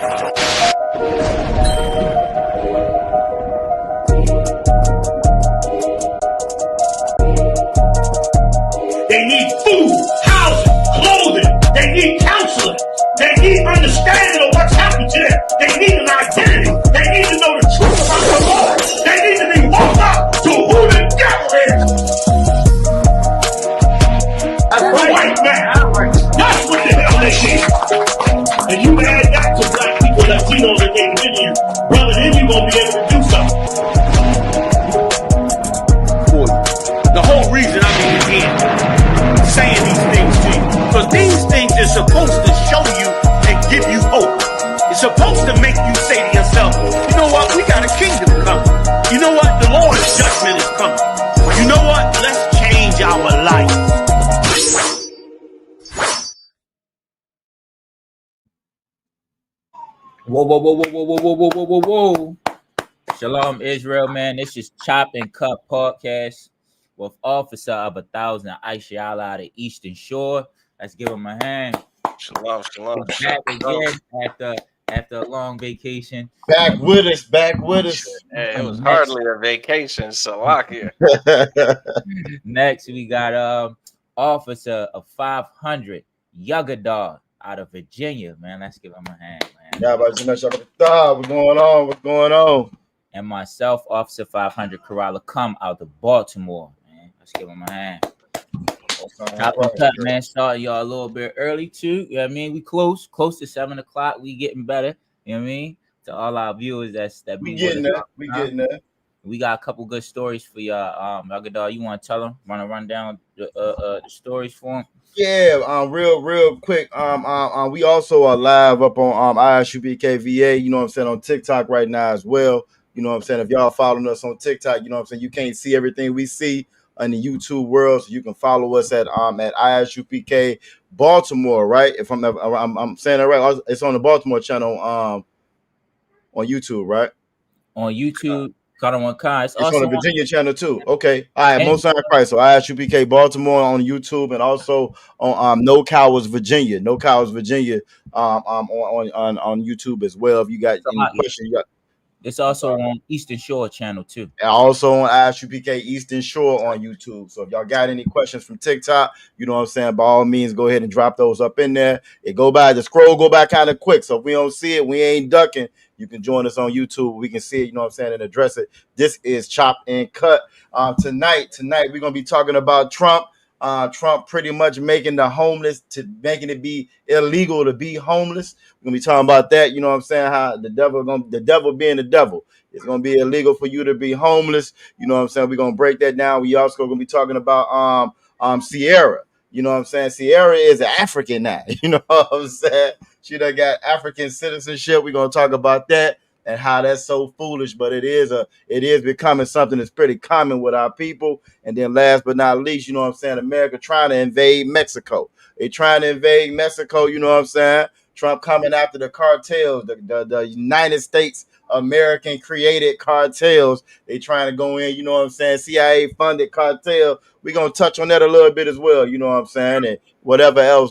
They need food, housing, clothing. They need counseling. They need understanding of what's happened to them. They need an identity. They need to know the truth about the Lord. They need to be woke up to who the devil is. That's right, white man. That's what the hell they need. And you add that to black people, Latinos, and they live you, brother, then you're going to be able to do something. For you. The whole reason I'm here saying these things to you, because these things are supposed to show you and give you hope. It's supposed to make you say to yourself, you know what, we got a kingdom coming. You know what, the Lord's judgment is coming. You know what, let's change our life. Whoa. Shalom, Israel, man. This is Chop and Cut Podcast with Officer of 1,000, Aisha out of the Eastern Shore. Let's give him a hand. Shalom. Back again after a long vacation. Back with us. Hey, it was hardly a vacation, Salakia. Next, we got Officer of 500, Yugadar out of Virginia, man. Let's give him a hand, man. Yeah, what's going on? And myself, Officer 500, Kerala Come out of Baltimore, man. Let's give him a hand. Top and cut, man. Starting y'all a little bit early too. You know what I mean? We close to 7 o'clock. We getting better. You know what I mean? To all our viewers that we getting there. We got a couple good stories for y'all. Yugadar, you want to tell them? Want to run down the stories for them? Yeah, real quick. We also are live up on ISUPKVA, you know what I'm saying, on TikTok right now as well. You know what I'm saying? If y'all following us on TikTok, you know what I'm saying, you can't see everything we see in the YouTube world, so you can follow us at ISUPK Baltimore, right? If I'm saying that right, it's on the Baltimore channel on YouTube, right? On YouTube. It's on the Virginia channel too. Okay. All right. Most High Christ. So ISUPK Baltimore on YouTube and also on No Cowards Virginia. No Cowards Virginia on YouTube as well. If you got any questions, you got. It's also on Eastern Shore channel too. And also on ISUPK Eastern Shore on YouTube. So if y'all got any questions from TikTok, you know what I'm saying, by all means, go ahead and drop those up in there. The scroll go by kind of quick. So if we don't see it, we ain't ducking. You can join us on YouTube. We can see it, you know what I'm saying, and address it. This is Chop and Cut. Tonight, we're going to be talking about Trump. Trump pretty much making it be illegal to be homeless. We're gonna be talking about that. You know what I'm saying? How the devil being the devil. It's gonna be illegal for you to be homeless. You know what I'm saying? We're gonna break that down. We also gonna be talking about Sierra. You know what I'm saying? Sierra is an African now. You know what I'm saying? She done got African citizenship. We're gonna talk about that and how that's so foolish, but it is becoming something that's pretty common with our people. And then last but not least, you know what I'm saying, America trying to invade Mexico. They trying to invade Mexico, you know what I'm saying? Trump coming after the cartels, the United States American created cartels. They trying to go in, you know what I'm saying, CIA funded cartel. We're gonna touch on that a little bit as well, you know what I'm saying, and whatever else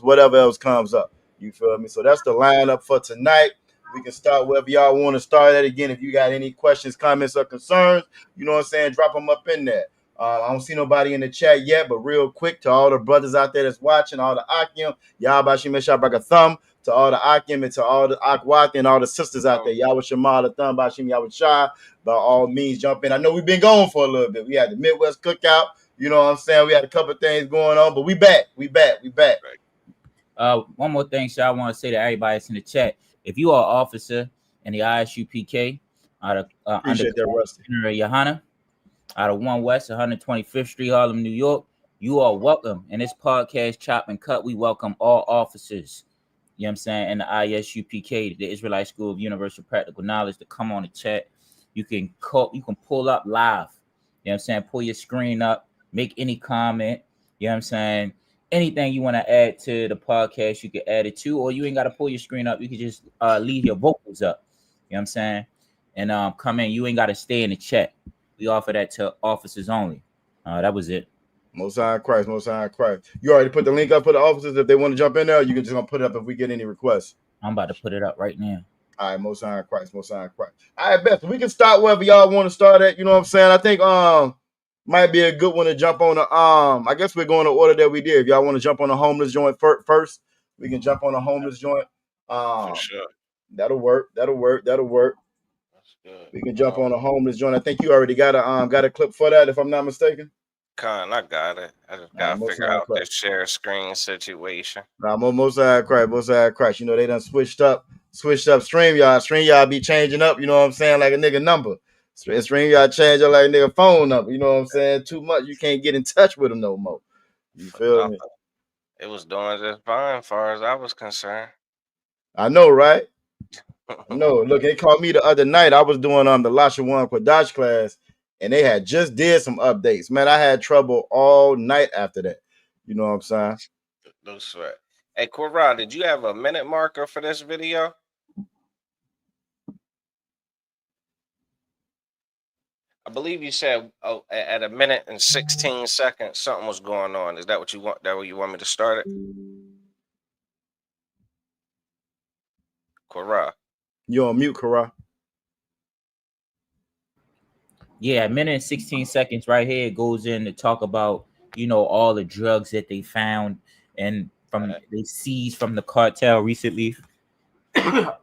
comes up. You feel me? So that's the lineup for tonight. We can start wherever y'all want to start at. Again, if you got any questions, comments, or concerns, you know what I'm saying, drop them up in there. I don't see nobody in the chat yet, but real quick, to all the brothers out there that's watching, all the Akim, y'all bashim a thumb, to all the Akim and to all the Akwati and all the sisters out there, y'all with Shema, the thumb, bashim, y'all with Shah, by all means, jump in. I know we've been going for a little bit. We had the Midwest Cookout, you know what I'm saying, we had a couple of things going on, but we back. One more thing, so I want to say to everybody that's in the chat. If you are an officer in the ISUPK under General Yohana out of 1 West 125th Street, Harlem, New York, you are welcome. In this podcast, Chop and Cut, we welcome all officers, you know what I'm saying, in the ISUPK, the Israelite School of Universal Practical Knowledge, to come on the chat. You can pull up live, you know what I'm saying, pull your screen up, make any comment, you know what I'm saying. Anything you want to add to the podcast, you can add it to, or you ain't got to pull your screen up. You can just leave your vocals up. You know what I'm saying? And come in. You ain't got to stay in the chat. We offer that to officers only. That was it. Most High Christ. You already put the link up for the officers if they want to jump in there. You can just gonna put it up if we get any requests. I'm about to put it up right now. All right, most high in Christ, most high in Christ. All right, best. We can start wherever y'all want to start at. You know what I'm saying? I think might be a good one to jump on the I guess we're going to order that we did. If y'all want to jump on the homeless joint first, we can jump on the homeless joint. For sure. That'll work. That'll work. That's good. We can jump on the homeless joint. I think you already got a clip for that, if I'm not mistaken. Con, I got it. I just gotta figure out this share screen situation. Nah, most high Christ. You know, they done switched up StreamYard. StreamYard be changing up, you know what I'm saying, like a nigga number. StreamYard change up like a nigga phone number, you know what I'm saying? Too much, you can't get in touch with them no more. You feel me? It was doing just fine as far as I was concerned. I know, right? No, look, they called me the other night. I was doing the Lasha One Quadash class, and they had just did some updates. Man, I had trouble all night after that. You know what I'm saying? No sweat. Hey, Quora, did you have a minute marker for this video? I believe you said at 1 minute and 16 seconds something was going on. Is that what you want? That where you want me to start it? Quora. You on mute, Quora. Yeah, 1 minute and 16 seconds right here. It goes in to talk about, you know, all the drugs that they found and they seized from the cartel recently. All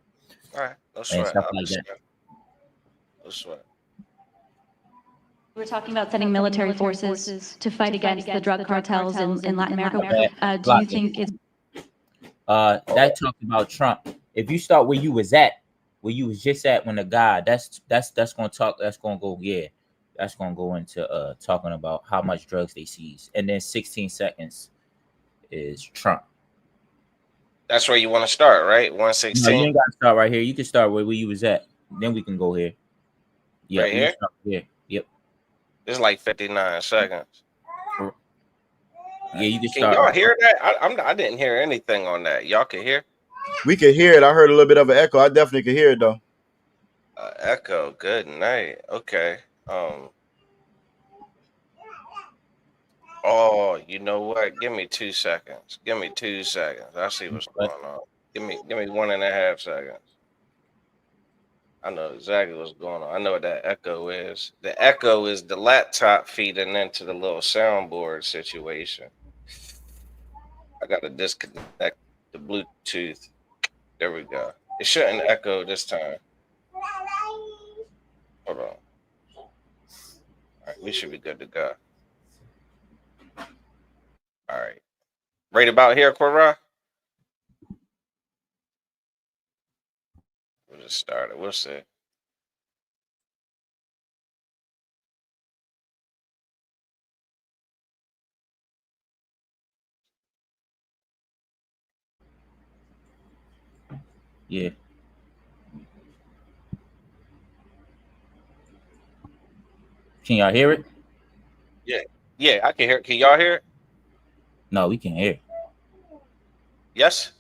right, no sweat. No sweat. We're talking about sending military forces to fight against the drug cartels in Latin America. Do you think it's that talked about Trump? If you start where you was just at when the guy that's gonna talk, that's gonna go into talking about how much drugs they seize, and then 16 seconds is Trump. That's where you want to start, right? 116. No, you ain't gotta start right here. You can start where you was at. Then we can go here. Yeah, right here? Yeah. Yep. It's like 59 seconds. Yeah, you can start. Can y'all hear that? I didn't hear anything on that. Y'all can hear? We could hear it. I heard a little bit of an echo. I definitely could hear it though. Echo. Good night. Okay. Oh, you know what? Give me 2 seconds. I see what's going on. Give me 1.5 seconds. I know exactly what's going on. I know what that echo is. The echo is the laptop feeding into the little soundboard situation. I got to disconnect the Bluetooth. There we go. It shouldn't echo this time. Hold on. All right, we should be good to go. All right. Right about here, Quora? We'll just start it. We'll see. Yeah. Can y'all hear it? Yeah, I can hear it. Can y'all hear it? No, we can hear it. Yes?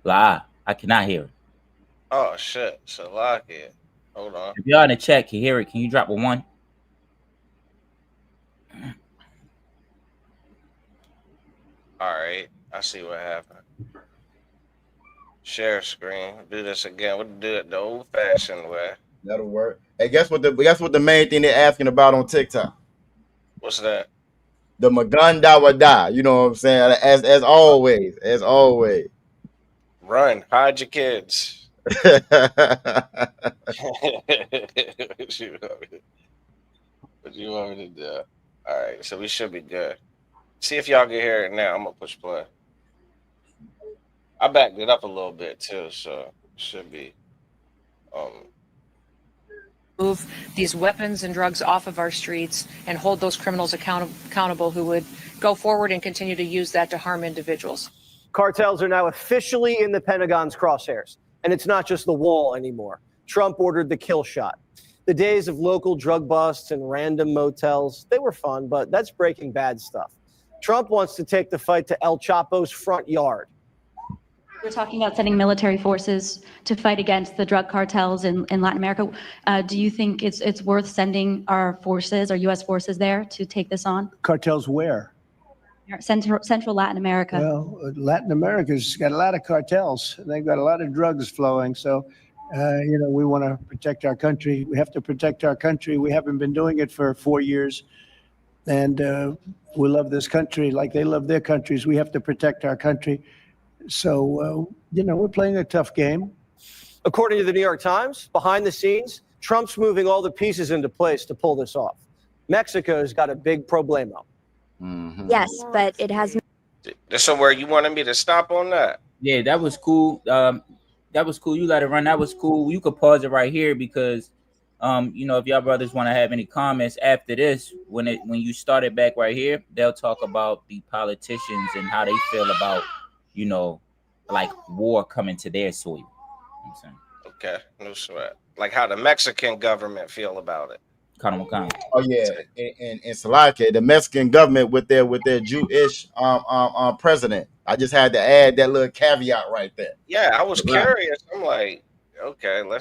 Lie. I cannot hear it. Oh, shit. So lock it. Hold on. If y'all in the chat can hear it, can you drop a 1? All right. I see what happened. Share screen. Do this again. We'll do it the old-fashioned way. That'll work. Hey, guess what the main thing they're asking about on TikTok? What's that? The Maganda Wada. You know what I'm saying? As always. Run. Hide your kids. What you want me to do? All right, so we should be good. See if y'all can hear it now. I'm gonna push play. I backed it up a little bit too, so it should be. Move these weapons and drugs off of our streets and hold those criminals accountable who would go forward and continue to use that to harm individuals. Cartels are now officially in the Pentagon's crosshairs, and it's not just the wall anymore. Trump ordered the kill shot. The days of local drug busts and random motels, they were fun, but that's Breaking Bad stuff. Trump wants to take the fight to El Chapo's front yard. We're talking about sending military forces to fight against the drug cartels in Latin America. Do you think it's worth sending our forces, our U.S. forces there to take this on? Cartels where? Central Latin America? Well, Latin America's got a lot of cartels. They've got a lot of drugs flowing. So, we want to protect our country. We have to protect our country. We haven't been doing it for 4 years. And we love this country like they love their countries. We have to protect our country. So, we're playing a tough game. According to the New York Times, behind the scenes, Trump's moving all the pieces into place to pull this off. Mexico's got a big problemo. Mm-hmm. Yes, but it has. So where you wanted me to stop on that? Yeah, that was cool. That was cool. You let it run. That was cool. You could pause it right here because, if y'all brothers want to have any comments after this, when you start it back right here, they'll talk about the politicians and how they feel about, like war coming to their soil. You know what I'm saying? Okay, no sweat. Like how the Mexican government feel about it. Oh yeah, and Salaka, the Mexican government with their Jewish president. I just had to add that little caveat right there. Yeah, I was curious. I'm like, okay, I'm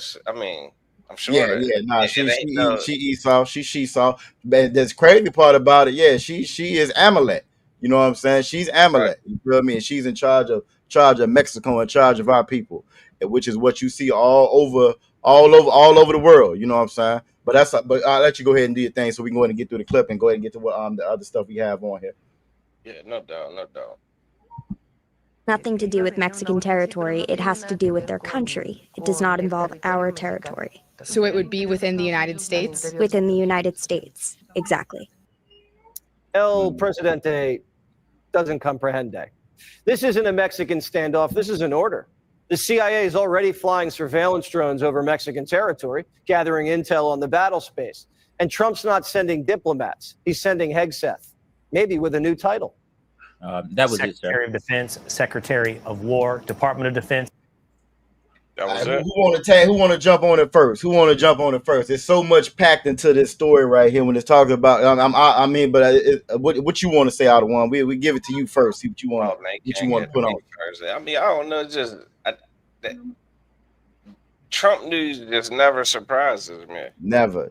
sure. She Esau, she Esau. But the crazy part about it, she is Amalek. You know what I'm saying? She's Amalek. Right. You feel me? And she's in charge of Mexico, in charge of our people, which is what you see all over the world. You know what I'm saying? But I'll let you go ahead and do your thing so we can go ahead and get through the clip and go ahead and get to what the other stuff we have on here. Yeah, no doubt. Nothing to do with Mexican territory. It has to do with their country. It does not involve our territory. So it would be within the United States? Within the United States, exactly. El Presidente doesn't comprehende. This isn't a Mexican standoff. This is an order. The CIA is already flying surveillance drones over Mexican territory, gathering intel on the battle space. And Trump's not sending diplomats. He's sending Hegseth, maybe with a new title. That was Secretary of Defense, Secretary of War, Department of Defense. That was it. Who want to jump on it first? There's so much packed into this story right here when it's talking about. What you want to say out of one? We give it to you first. See what you want. What you want to put on? I don't know. Trump news just never surprises me. Never.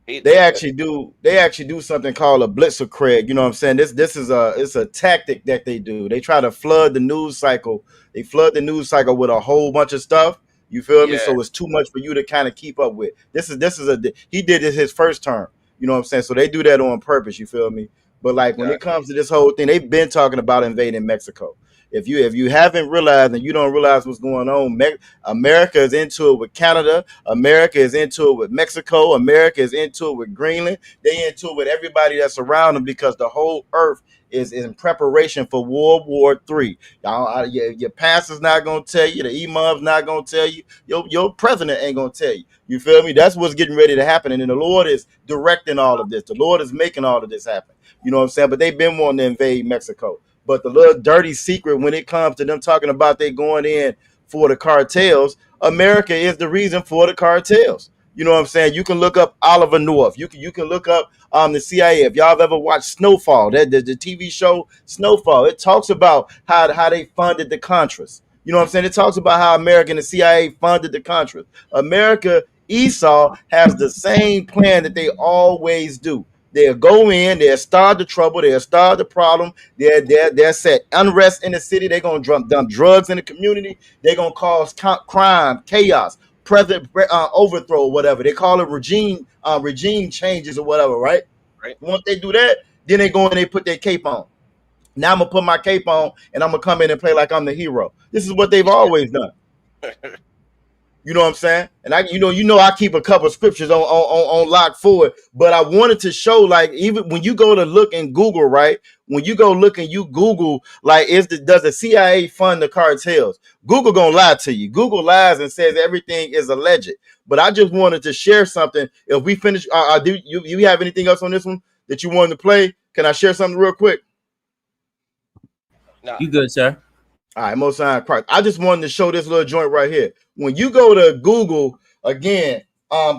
They actually do something called a blitzkrieg. You know what I'm saying? This is a tactic that they do. They try to flood the news cycle. They flood the news cycle with a whole bunch of stuff. You feel me? So it's too much for you to kind of keep up with. He did it his first term. You know what I'm saying? So they do that on purpose. You feel me? But like when it comes to this whole thing, they've been talking about invading Mexico. If you haven't realized and you don't realize what's going on, America is into it with Canada. America is into it with Mexico. America is into it with Greenland. They into it with everybody that's around them because the whole earth is in preparation for World War III. Y'all, your pastor's not gonna tell you. The imam's not gonna tell you. Your president ain't gonna tell you. You feel me? That's what's getting ready to happen. And then the Lord is directing all of this. The Lord is making all of this happen. You know what I'm saying? But they've been wanting to invade Mexico. But the little dirty secret when it comes to them talking about they going in for the cartels, America is the reason for the cartels. You know what I'm saying? You can look up Oliver North. You can look up the CIA. If y'all have ever watched Snowfall, the TV show Snowfall, it talks about how they funded the Contras. You know what I'm saying? It talks about how America and the CIA funded the Contras. America, Esau, has the same plan that they always do. They'll go in, they'll start the trouble, they'll start the problem, they'll set unrest in the city, they're going to dump drugs in the community, they're going to cause crime, chaos, president overthrow, whatever. They call it regime changes or whatever, right? Once they do that, then they go and they put their cape on. Now I'm going to put my cape on and I'm going to come in and play like I'm the hero. This is what they've always done. You know what I'm saying? And I keep a couple of scriptures on lock for it, but I wanted to show, like, even when you go to look in Google, right? When you go look and you Google, like, does the CIA fund the cartels? Google gonna lie to you. Google lies and says everything is alleged. But I just wanted to share something. If we finish, do you have anything else on this one that you wanted to play? Can I share something real quick? No. You good, sir? All right, Most High Christ. I just wanted to show this little joint right here. When you go to Google again,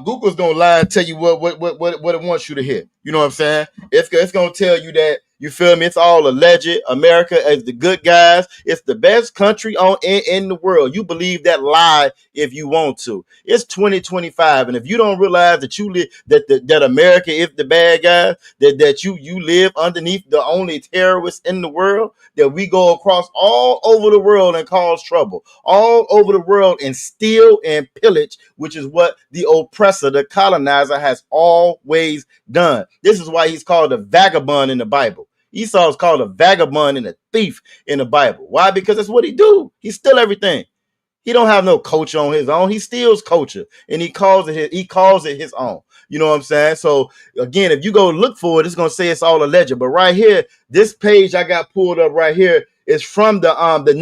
Google's gonna lie and tell you what it wants you to hear. You know what I'm saying? It's gonna tell you that You feel me? It's all alleged. America is the good guys. It's the best country in the world. You believe that lie if you want to. It's 2025, and if you don't realize that you live that America is the bad guy, that you live underneath the only terrorists in the world, that we go across all over the world and cause trouble, all over the world and steal and pillage, which is what the oppressor, the colonizer, has always done. This is why he's called a vagabond in the Bible. Esau is called a vagabond and a thief in the Bible. Why? Because that's what he do. He steal everything. He don't have no culture on his own. He steals culture and he calls it his own. You know what I'm saying? So again, if you go look for it, it's gonna say it's all alleged. But right here, this page I got pulled up right here is from the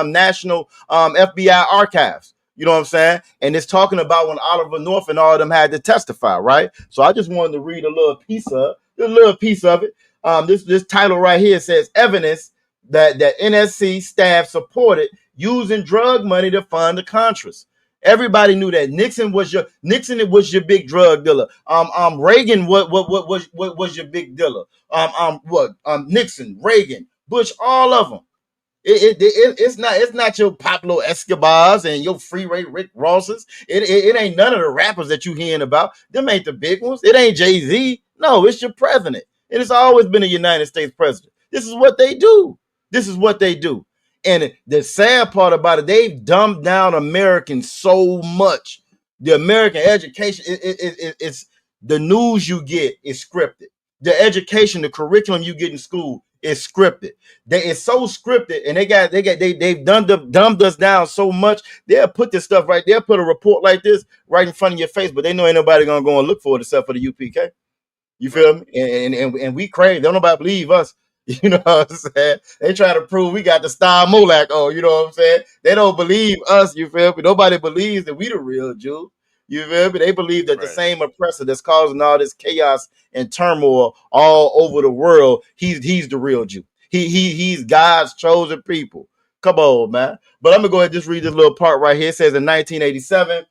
national FBI archives. You know what I'm saying? And it's talking about when Oliver North and all of them had to testify, right? So I just wanted to read a little piece of it. This title right here says evidence that NSC staff supported using drug money to fund the Contras. Everybody knew that Nixon was your big drug dealer. Reagan what was your big dealer? Nixon, Reagan, Bush, all of them. It's not your Pablo Escobars and your Freeway Rick Rosses. It ain't none of the rappers that you hearing about. Them ain't the big ones. It ain't Jay-Z. No, it's your president. It has always been a United States president. This is what they do. And the sad part about it, they've dumbed down Americans so much. The American education, it's the news you get is scripted. The education, the curriculum you get in school is scripted. It's so scripted, and they've dumbed us down so much. They'll put this stuff right. They'll put a report like this right in front of your face, but they know ain't nobody gonna go and look for it except for the UPK. You feel me? And we crave. Don't nobody believe us. You know what I'm saying? They try to prove we got the Star Molac on. You know what I'm saying? They don't believe us. You feel me? Nobody believes that we the real Jew. You feel me? They believe that the same oppressor that's causing all this chaos and turmoil all over the world, he's the real Jew. He's God's chosen people. Come on, man. But I'm gonna go ahead and just read this little part right here. It says in 1987,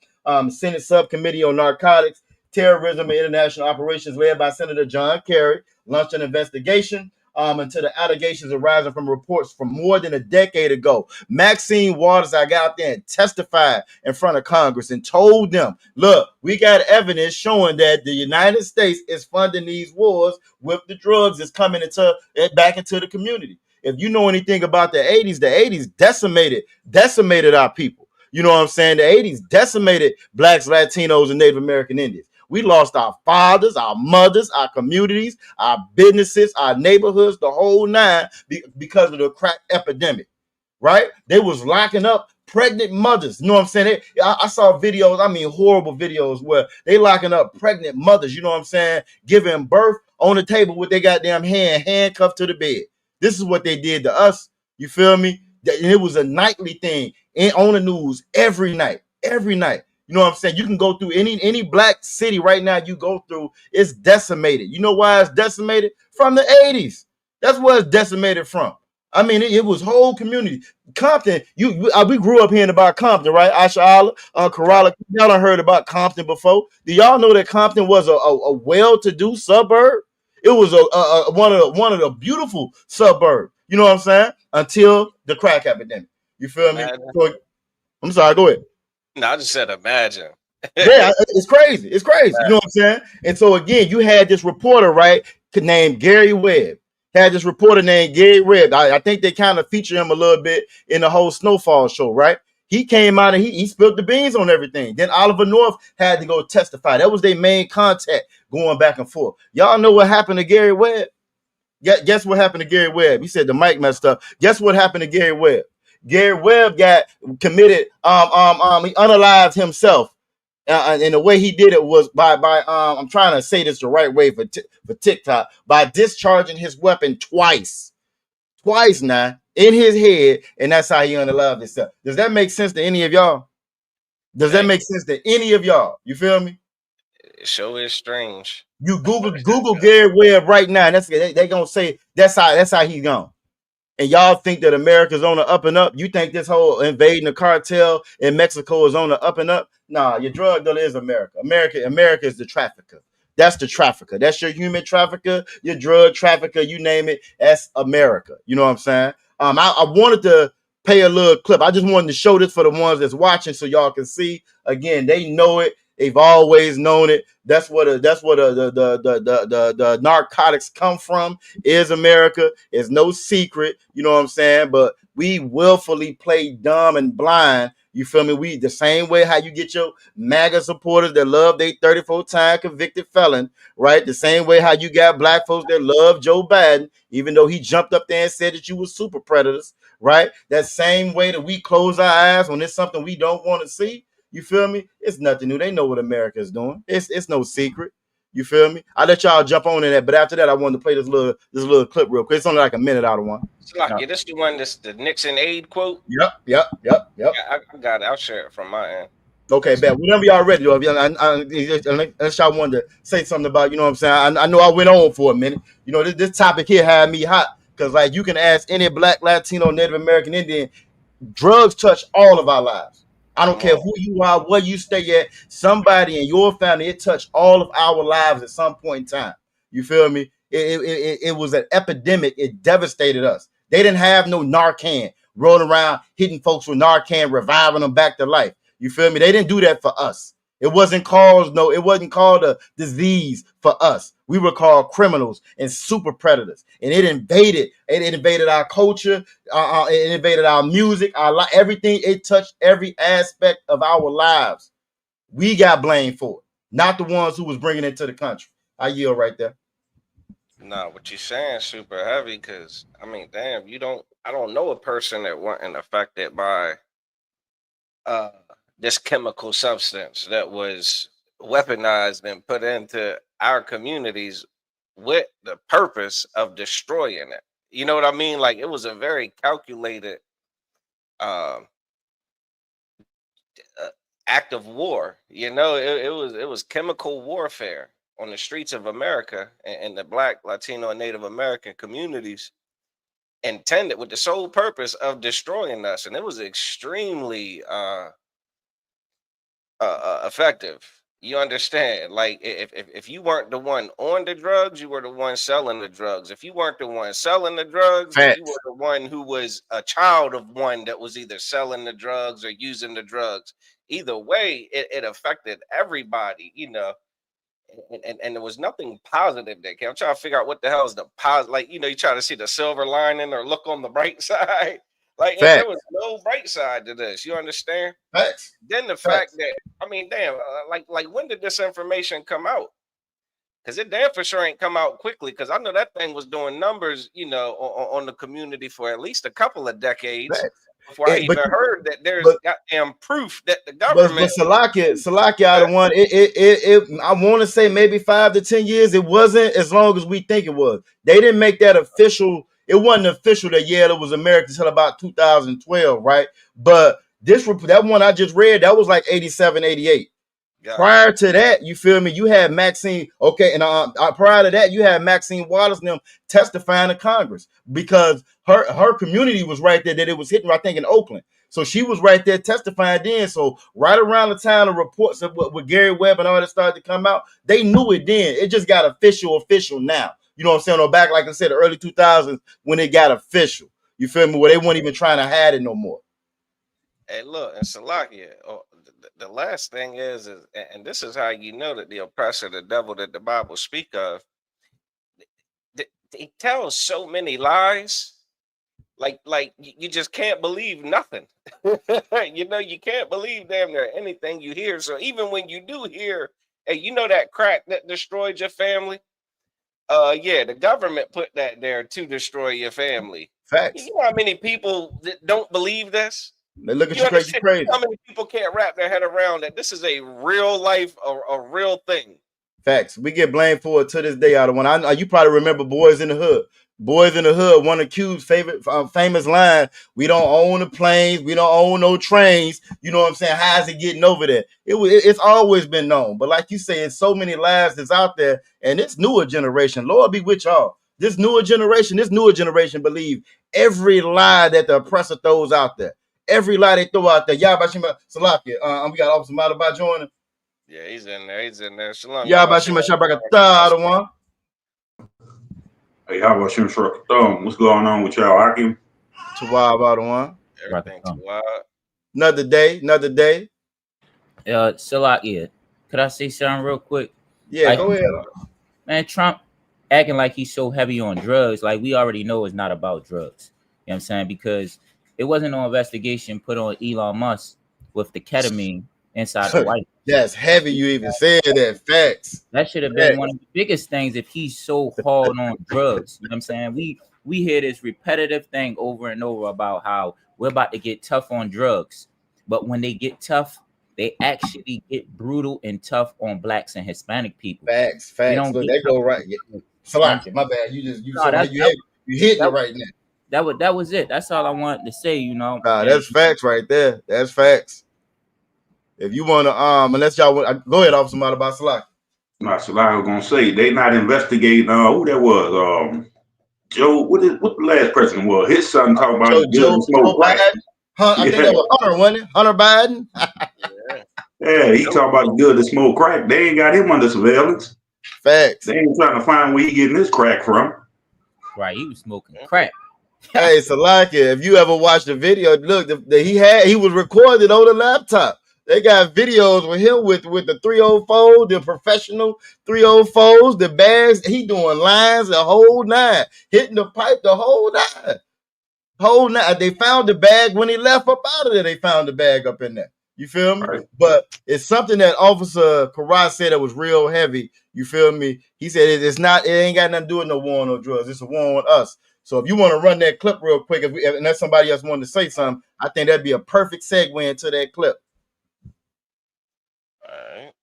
Senate Subcommittee on Narcotics, Terrorism, and International Operations, led by Senator John Kerry, launched an investigation into the allegations arising from reports from more than a decade ago. Maxine Waters, I got out there and testified in front of Congress and told them, look, we got evidence showing that the United States is funding these wars with the drugs that's coming back into the community. If you know anything about the 80s decimated our people. You know what I'm saying? The 80s decimated Blacks, Latinos, and Native American Indians. We lost our fathers, our mothers, our communities, our businesses, our neighborhoods, the whole nine because of the crack epidemic, right? They was locking up pregnant mothers. You know what I'm saying? I saw videos, horrible videos where they locking up pregnant mothers, you know what I'm saying? Giving birth on the table with their goddamn handcuffed to the bed. This is what they did to us. You feel me? And it was a nightly thing on the news every night. You know what I'm saying? You can go through any black city right now you go through, it's decimated. You know why it's decimated? From the 80s. That's where it's decimated from. It was whole community. Compton, we grew up hearing about Compton, right? Aisha Allah, Kerala. Y'all done heard about Compton before. Do y'all know that Compton was a well-to-do suburb? It was one of the beautiful suburbs. You know what I'm saying? Until the crack epidemic. You feel me? So, I'm sorry, go ahead. No, I just said imagine. Yeah, it's crazy. It's crazy. You know what I'm saying? And so again, you had this reporter, right, named Gary Webb. I think they kind of feature him a little bit in the whole Snowfall show, right? He came out and he spilled the beans on everything. Then Oliver North had to go testify. That was their main contact going back and forth. Y'all know what happened to Gary Webb? Guess what happened to Gary Webb? He said the mic messed up. Guess what happened to Gary Webb? Gary Webb got committed. He unalived himself, and the way he did it was by I'm trying to say this the right way for TikTok, by discharging his weapon twice now in his head, and that's how he unalived himself. Does that make sense to any of y'all? That make sense to any of y'all? You feel me? It sure is strange. You Google Gary Webb right now, and they gonna say that's how he's gone. And y'all think that America's on the up and up? You think this whole invading the cartel in Mexico is on the up and up? Nah, your drug dealer is America. America is the trafficker. That's the trafficker. That's your human trafficker, your drug trafficker, you name it. That's America. You know what I'm saying? I wanted to play a little clip. I just wanted to show this for the ones that's watching so y'all can see. Again, they know it. They've always known it. That's what the narcotics come from, is America. It's no secret, you know what I'm saying? But we willfully play dumb and blind. You feel me? We the same way how you get your MAGA supporters that love they 34-time convicted felon, right? The same way how you got black folks that love Joe Biden, even though he jumped up there and said that you were super predators, right? That same way that we close our eyes when it's something we don't want to see. You feel me? It's nothing new. They know what America is doing. It's no secret. You feel me? I'll let y'all jump on in that, but after that, I wanted to play this little clip real quick. It's only like a minute out of one. It's like, yeah, this the one that's the Nixon aid quote. Yep. Yeah, I got it. I'll share it from my end. Okay, bet. Whenever y'all ready, unless y'all wanted to say something about, you know what I'm saying? I know I went on for a minute. You know, this topic here had me hot because, like, you can ask any black, Latino, Native American, Indian, drugs touch all of our lives. I don't care who you are, where you stay at, somebody in your family, it touched all of our lives at some point in time. You feel me? It was an epidemic. It devastated us. They didn't have no Narcan rolling around, hitting folks with Narcan, reviving them back to life. You feel me? They didn't do that for us. It wasn't called a disease for us. We were called criminals and super predators. And it invaded our culture, it invaded our music, our everything. It touched every aspect of our lives. We got blamed for it, not the ones who was bringing it to the country. I yield right there. Nah, what you're saying super heavy, because I mean, damn, I don't know a person that wasn't affected by this chemical substance that was weaponized and put into our communities with the purpose of destroying it. You know what I mean? Like, it was a very calculated act of war. You know, it was chemical warfare on the streets of America and the Black, Latino, and Native American communities, intended with the sole purpose of destroying us. And it was extremely effective. You understand? Like, if you weren't the one on the drugs, you were the one selling the drugs. If you weren't the one selling the drugs, you were the one who was a child of one that was either selling the drugs or using the drugs. Either way, it affected everybody, you know. And there was nothing positive that came. I'm trying to figure out what the hell is the positive. Like, you know, you try to see the silver lining or look on the bright side. Like, there was no bright side to this. You understand? Facts. Then the fact that, I mean, damn, like when did this information come out? Because it damn for sure ain't come out quickly. Because I know that thing was doing numbers, you know, on the community for at least a couple of decades before I even heard that there's goddamn proof that the government. But Salakia out of one. I want to say maybe 5 to 10 years. It wasn't as long as we think it was. They didn't make that official. It wasn't official that it was American until about 2012, right? But that one I just read, that was like 87, 88. Prior to that, you feel me? You had Maxine, okay, and prior to that, you had Maxine Waters and them testifying to Congress because her community was right there that it was hitting, I think, in Oakland. So she was right there testifying then. So right around the time the reports with Gary Webb and all that started to come out, they knew it then. It just got official now. You know what I'm saying? Or back, like I said, the early 2000s when it got official. You feel me? Where they weren't even trying to hide it no more. Hey, look, and Salakia, the last thing is, and this is how you know that the oppressor, the devil that the Bible speak of, he tells so many lies, like you just can't believe nothing. You know, you can't believe damn near anything you hear. So even when you do hear, hey, you know that crack that destroyed your family? Yeah, the government put that there to destroy your family. Facts. You know how many people that don't believe this? They look at you crazy. How many people can't wrap their head around that this is a real life, a real thing? Facts. We get blamed for it to this day. Out of one, you probably remember Boys in the Hood. Boys in the Hood, one of Q's favorite famous line: "We don't own the planes, we don't own no trains." You know what I'm saying? How's it getting over there? It's always been known, but like you say, it's so many lies that's out there, and this newer generation, Lord be with y'all. This newer generation believe every lie that the oppressor throws out there. Every lie they throw out there. Yabashima Salakia. We got Officer Madaba joining. Yeah, he's in there. He's in there. Shalom. Yeah, about you, one. Hey, how about you, what's going on with y'all? Hakim? Tawab about one. Everything Tawab. Another day. Salakia, could I say something real quick? Yeah, go ahead. Man, Trump acting like he's so heavy on drugs, like we already know it's not about drugs. You know what I'm saying? Because it wasn't no investigation put on Elon Musk with the ketamine inside the White House. That's heavy. You even said that. Facts. That should have been one of the biggest things if he's so hard on drugs. You know what I'm saying? We hear this repetitive thing over and over about how we're about to get tough on drugs. But when they get tough, they actually get brutal and tough on blacks and Hispanic people. Facts. Look, they go right. Salaki, my bad. You hit it right now. That was it. That's all I wanted to say, you know. Nah, that's facts right there. That's facts. If you want to, unless y'all want, go ahead, Officer Mata about Salaki. Nah, Salaki was gonna say they not investigating who that was. Joe, what the last president was? His son talking about Joe Biden. I think that was Hunter, wasn't it? Hunter Biden. Yeah, he talking about the good to smoke crack. They ain't got him under surveillance. Facts. They ain't trying to find where he getting this crack from. Right, he was smoking crack. Hey, Salaki, if you ever watched the video, look, he was recorded on the laptop. They got videos with him with the 304, the professional 304s, the bags. He doing lines the whole nine, hitting the pipe the whole nine. They found the bag when he left up out of there. They found the bag up in there. You feel me? Right. But it's something that Officer Karat said that was real heavy. You feel me? He said it ain't got nothing to do with no war on no drugs. It's a war on us. So if you want to run that clip real quick, unless somebody else wanted to say something, I think that'd be a perfect segue into that clip. All right.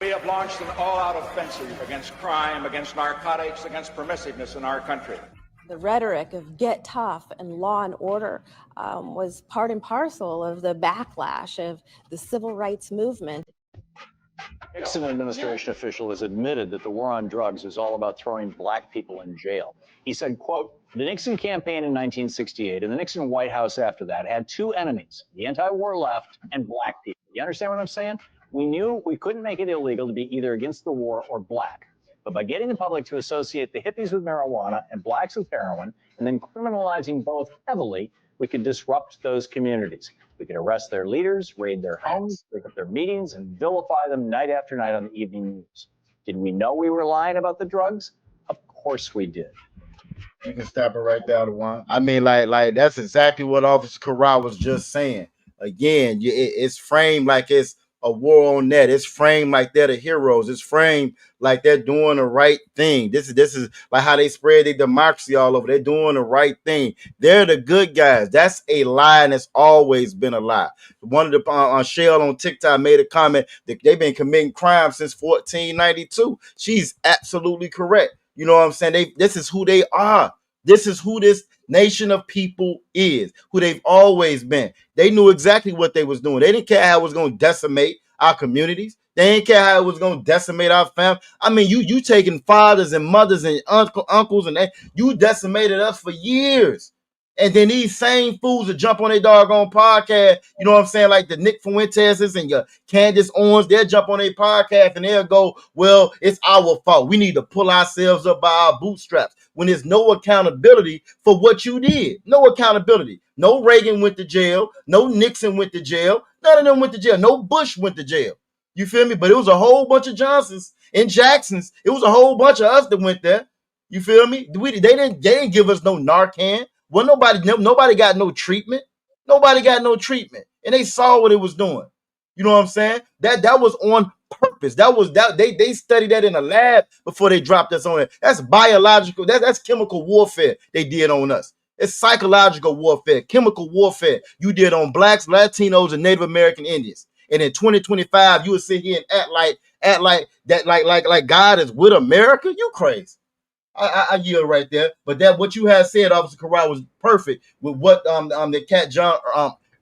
We have launched an all-out offensive against crime, against narcotics, against permissiveness in our country. The rhetoric of get tough and law and order was part and parcel of the backlash of the civil rights movement. Nixon administration official has admitted that the war on drugs is all about throwing black people in jail. He said, quote, the Nixon campaign in 1968 and the Nixon White House after that had two enemies, the anti-war left and black people. You understand what I'm saying? We knew we couldn't make it illegal to be either against the war or black. But by getting the public to associate the hippies with marijuana and blacks with heroin, and then criminalizing both heavily, we could disrupt those communities. We could arrest their leaders, raid their homes, break up their meetings, and vilify them night after night on the evening news. Did we know we were lying about the drugs? Of course we did. You can stop it right there, one. I mean, like that's exactly what Officer Karat was just saying. Again, it's framed like it's a war on that. It's framed like they're the heroes. It's framed like they're doing the right thing. This is like how they spread their democracy all over. They're doing the right thing. They're the good guys. That's a lie, and it's always been a lie. One of the Shell on TikTok made a comment that they've been committing crime since 1492. She's absolutely correct. You know what I'm saying? This is who they are. This is who this nation of people is, who they've always been. They knew exactly what they was doing. They didn't care how it was going to decimate our communities. They didn't care how it was going to decimate our family. I mean, you taking fathers and mothers and uncles and you decimated us for years. And then these same fools that jump on their doggone podcast, you know what I'm saying? Like the Nick Fuentes and your Candace Owens, they'll jump on their podcast and they'll go, well, it's our fault. We need to pull ourselves up by our bootstraps when there's no accountability for what you did. No accountability. No Reagan went to jail. No Nixon went to jail. None of them went to jail. No Bush went to jail. You feel me? But it was a whole bunch of Johnsons and Jacksons. It was a whole bunch of us that went there. You feel me? They didn't give us no Narcan. Well, nobody got no treatment. Nobody got no treatment. And they saw what it was doing. You know what I'm saying? That was on purpose. They studied that in a lab before they dropped us on it. That's biological. That's chemical warfare they did on us. It's psychological warfare, chemical warfare you did on blacks, Latinos, and Native American Indians. And in 2025, you would sit here and act like that, like God is with America. You crazy. I yield right there. But that what you had said, Officer Karat, was perfect with what the cat John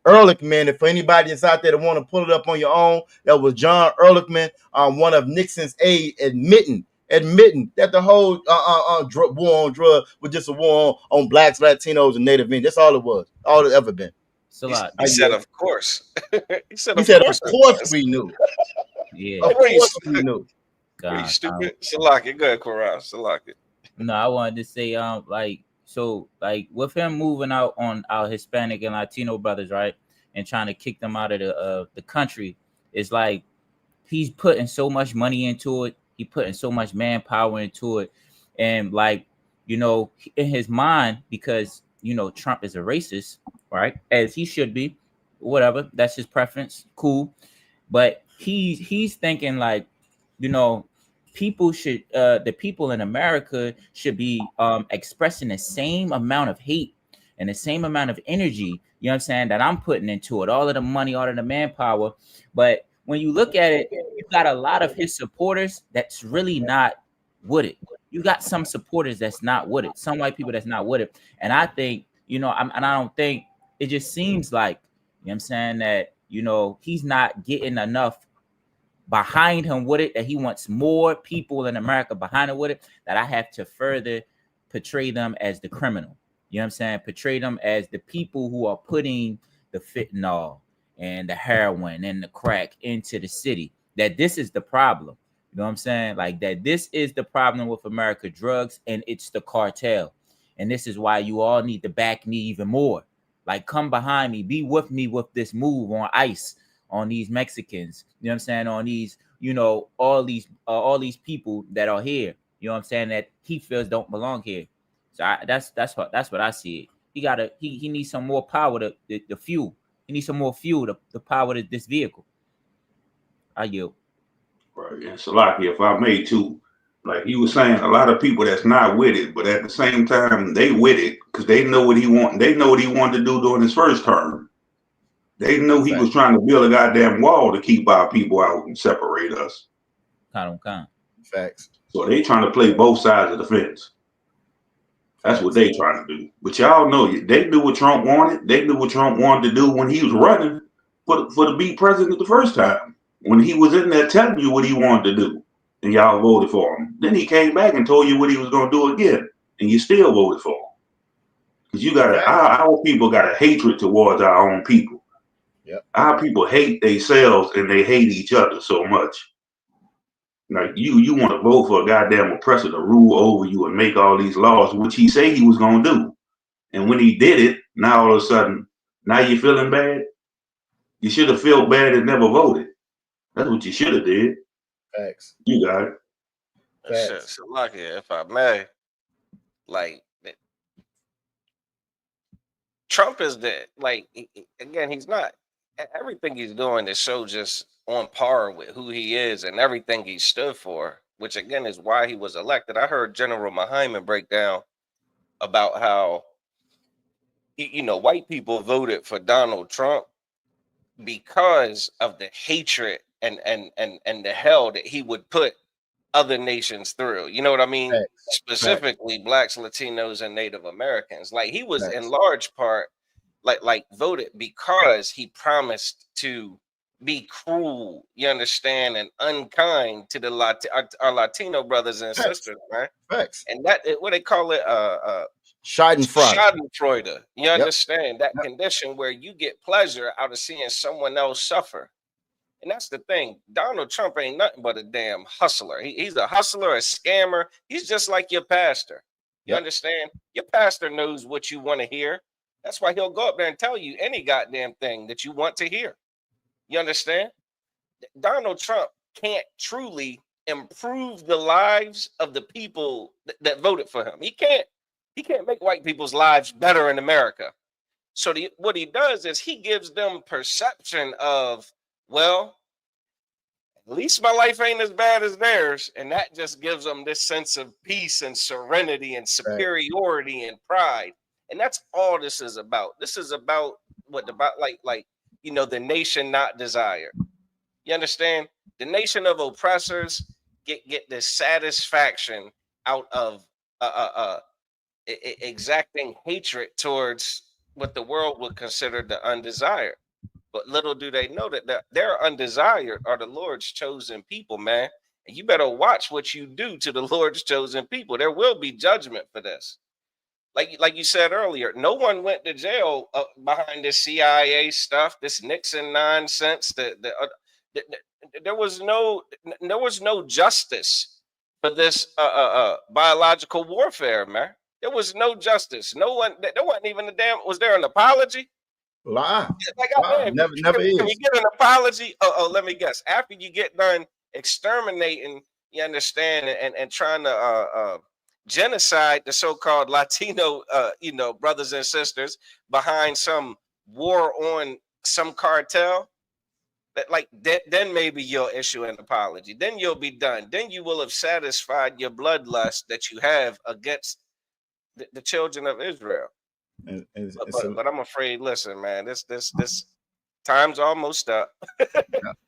Ehrlichman. If for anybody that's out there that want to pull it up on your own, that was John Ehrlichman, one of Nixon's aides, admitting admitting that the whole war on drugs was just a war on blacks, Latinos, and Native Indians. That's all it was. All it ever been. It's a lot. He said, "Of course." He said, "Of course we knew." Yeah, of course we knew. Are you stupid? Salaki, go ahead, Koran. Salaki. No, I wanted to say, like with him moving out on our Hispanic and Latino brothers, right, and trying to kick them out of the country, it's like he's putting so much money into it. He putting so much manpower into it, and like, you know, in his mind, because you know Trump is a racist, right, as he should be, whatever, that's his preference, cool, but he's thinking like, you know, people should the people in America should be expressing the same amount of hate and the same amount of energy, you know what I'm saying, that I'm putting into it, all of the money, all of the manpower. But when you look at it, you got a lot of his supporters that's really not with it. You got some supporters that's not with it, some white people that's not with it. And I think, you know, I don't think, it just seems like, you know what I'm saying, that, you know, he's not getting enough behind him with it, that he wants more people in America behind him with it, that I have to further portray them as the criminal. You know what I'm saying? Portray them as the people who are putting the fentanyl and the heroin and the crack into the city. That this is the problem. You know what I'm saying? Like that this is the problem with America, drugs, and it's the cartel. And this is why you all need to back me even more. Like come behind me, be with me with this move on ICE, on these Mexicans, you know what I'm saying, on these, you know, all these people that are here, you know what I'm saying, that he feels don't belong here. So that's what I see. He needs some more power to the fuel. He needs some more fuel to power this vehicle. I yield. Right, and Salaki, if I may too, like he was saying, a lot of people that's not with it, but at the same time they with it because they know what he want. They know what he wanted to do during his first term. They knew he was trying to build a goddamn wall to keep our people out and separate us. Facts. So they trying to play both sides of the fence. That's what they trying to do. But y'all know, they knew what Trump wanted. They knew what Trump wanted to do when he was running for to be president the first time. When he was in there telling you what he wanted to do, and y'all voted for him. Then he came back and told you what he was going to do again, and you still voted for him. Because you got our people got a hatred towards our own people. Yep. Our people hate themselves and they hate each other so much. Like you want to vote for a goddamn oppressor to rule over you and make all these laws, which he said he was going to do. And when he did it, now all of a sudden, now you're feeling bad. You should have felt bad and never voted. That's what you should have did. Facts. You got it. Facts. So lucky, if I may, like Trump is the again, he's not everything he's doing is so just on par with who he is and everything he stood for, which again is why he was elected. I heard General Mahima break down about how white people voted for Donald Trump because of the hatred and the hell that he would put other nations through. You know what I mean? Specifically blacks, Latinos, and Native Americans. Like he was in large part like voted because he promised to be cruel, you understand, and unkind to our Latino brothers and sisters, right? Facts. And that what they call it Schadenfreude. You understand that condition where you get pleasure out of seeing someone else suffer. And that's the thing. Donald Trump ain't nothing but a damn hustler. He's a hustler, a scammer. He's just like your pastor. You understand? Your pastor knows what you want to hear. That's why he'll go up there and tell you any goddamn thing that you want to hear. You understand? Donald Trump can't truly improve the lives of the people that voted for him. He can't make white people's lives better in America. So what he does is he gives them perception of, well, at least my life ain't as bad as theirs. And that just gives them this sense of peace and serenity and superiority and pride. And that's all this is about. This is about the nation not desired. You understand? The nation of oppressors get this satisfaction out of exacting hatred towards what the world would consider the undesired. But little do they know that their undesired are the Lord's chosen people, man. And you better watch what you do to the Lord's chosen people. There will be judgment for this. Like you said earlier, no one went to jail behind this CIA stuff, this Nixon nonsense. There was no justice for this biological warfare, man. There was no justice. No one. There wasn't even a damn. Was there an apology? Lie. Never is. Can you get an apology? Let me guess. After you get done exterminating, you understand, and trying to genocide the so-called Latino, brothers and sisters behind some war on some cartel, then maybe you'll issue an apology. Then you'll be done. Then you will have satisfied your bloodlust that you have against the children of Israel. But I'm afraid, listen, man, this time's almost up.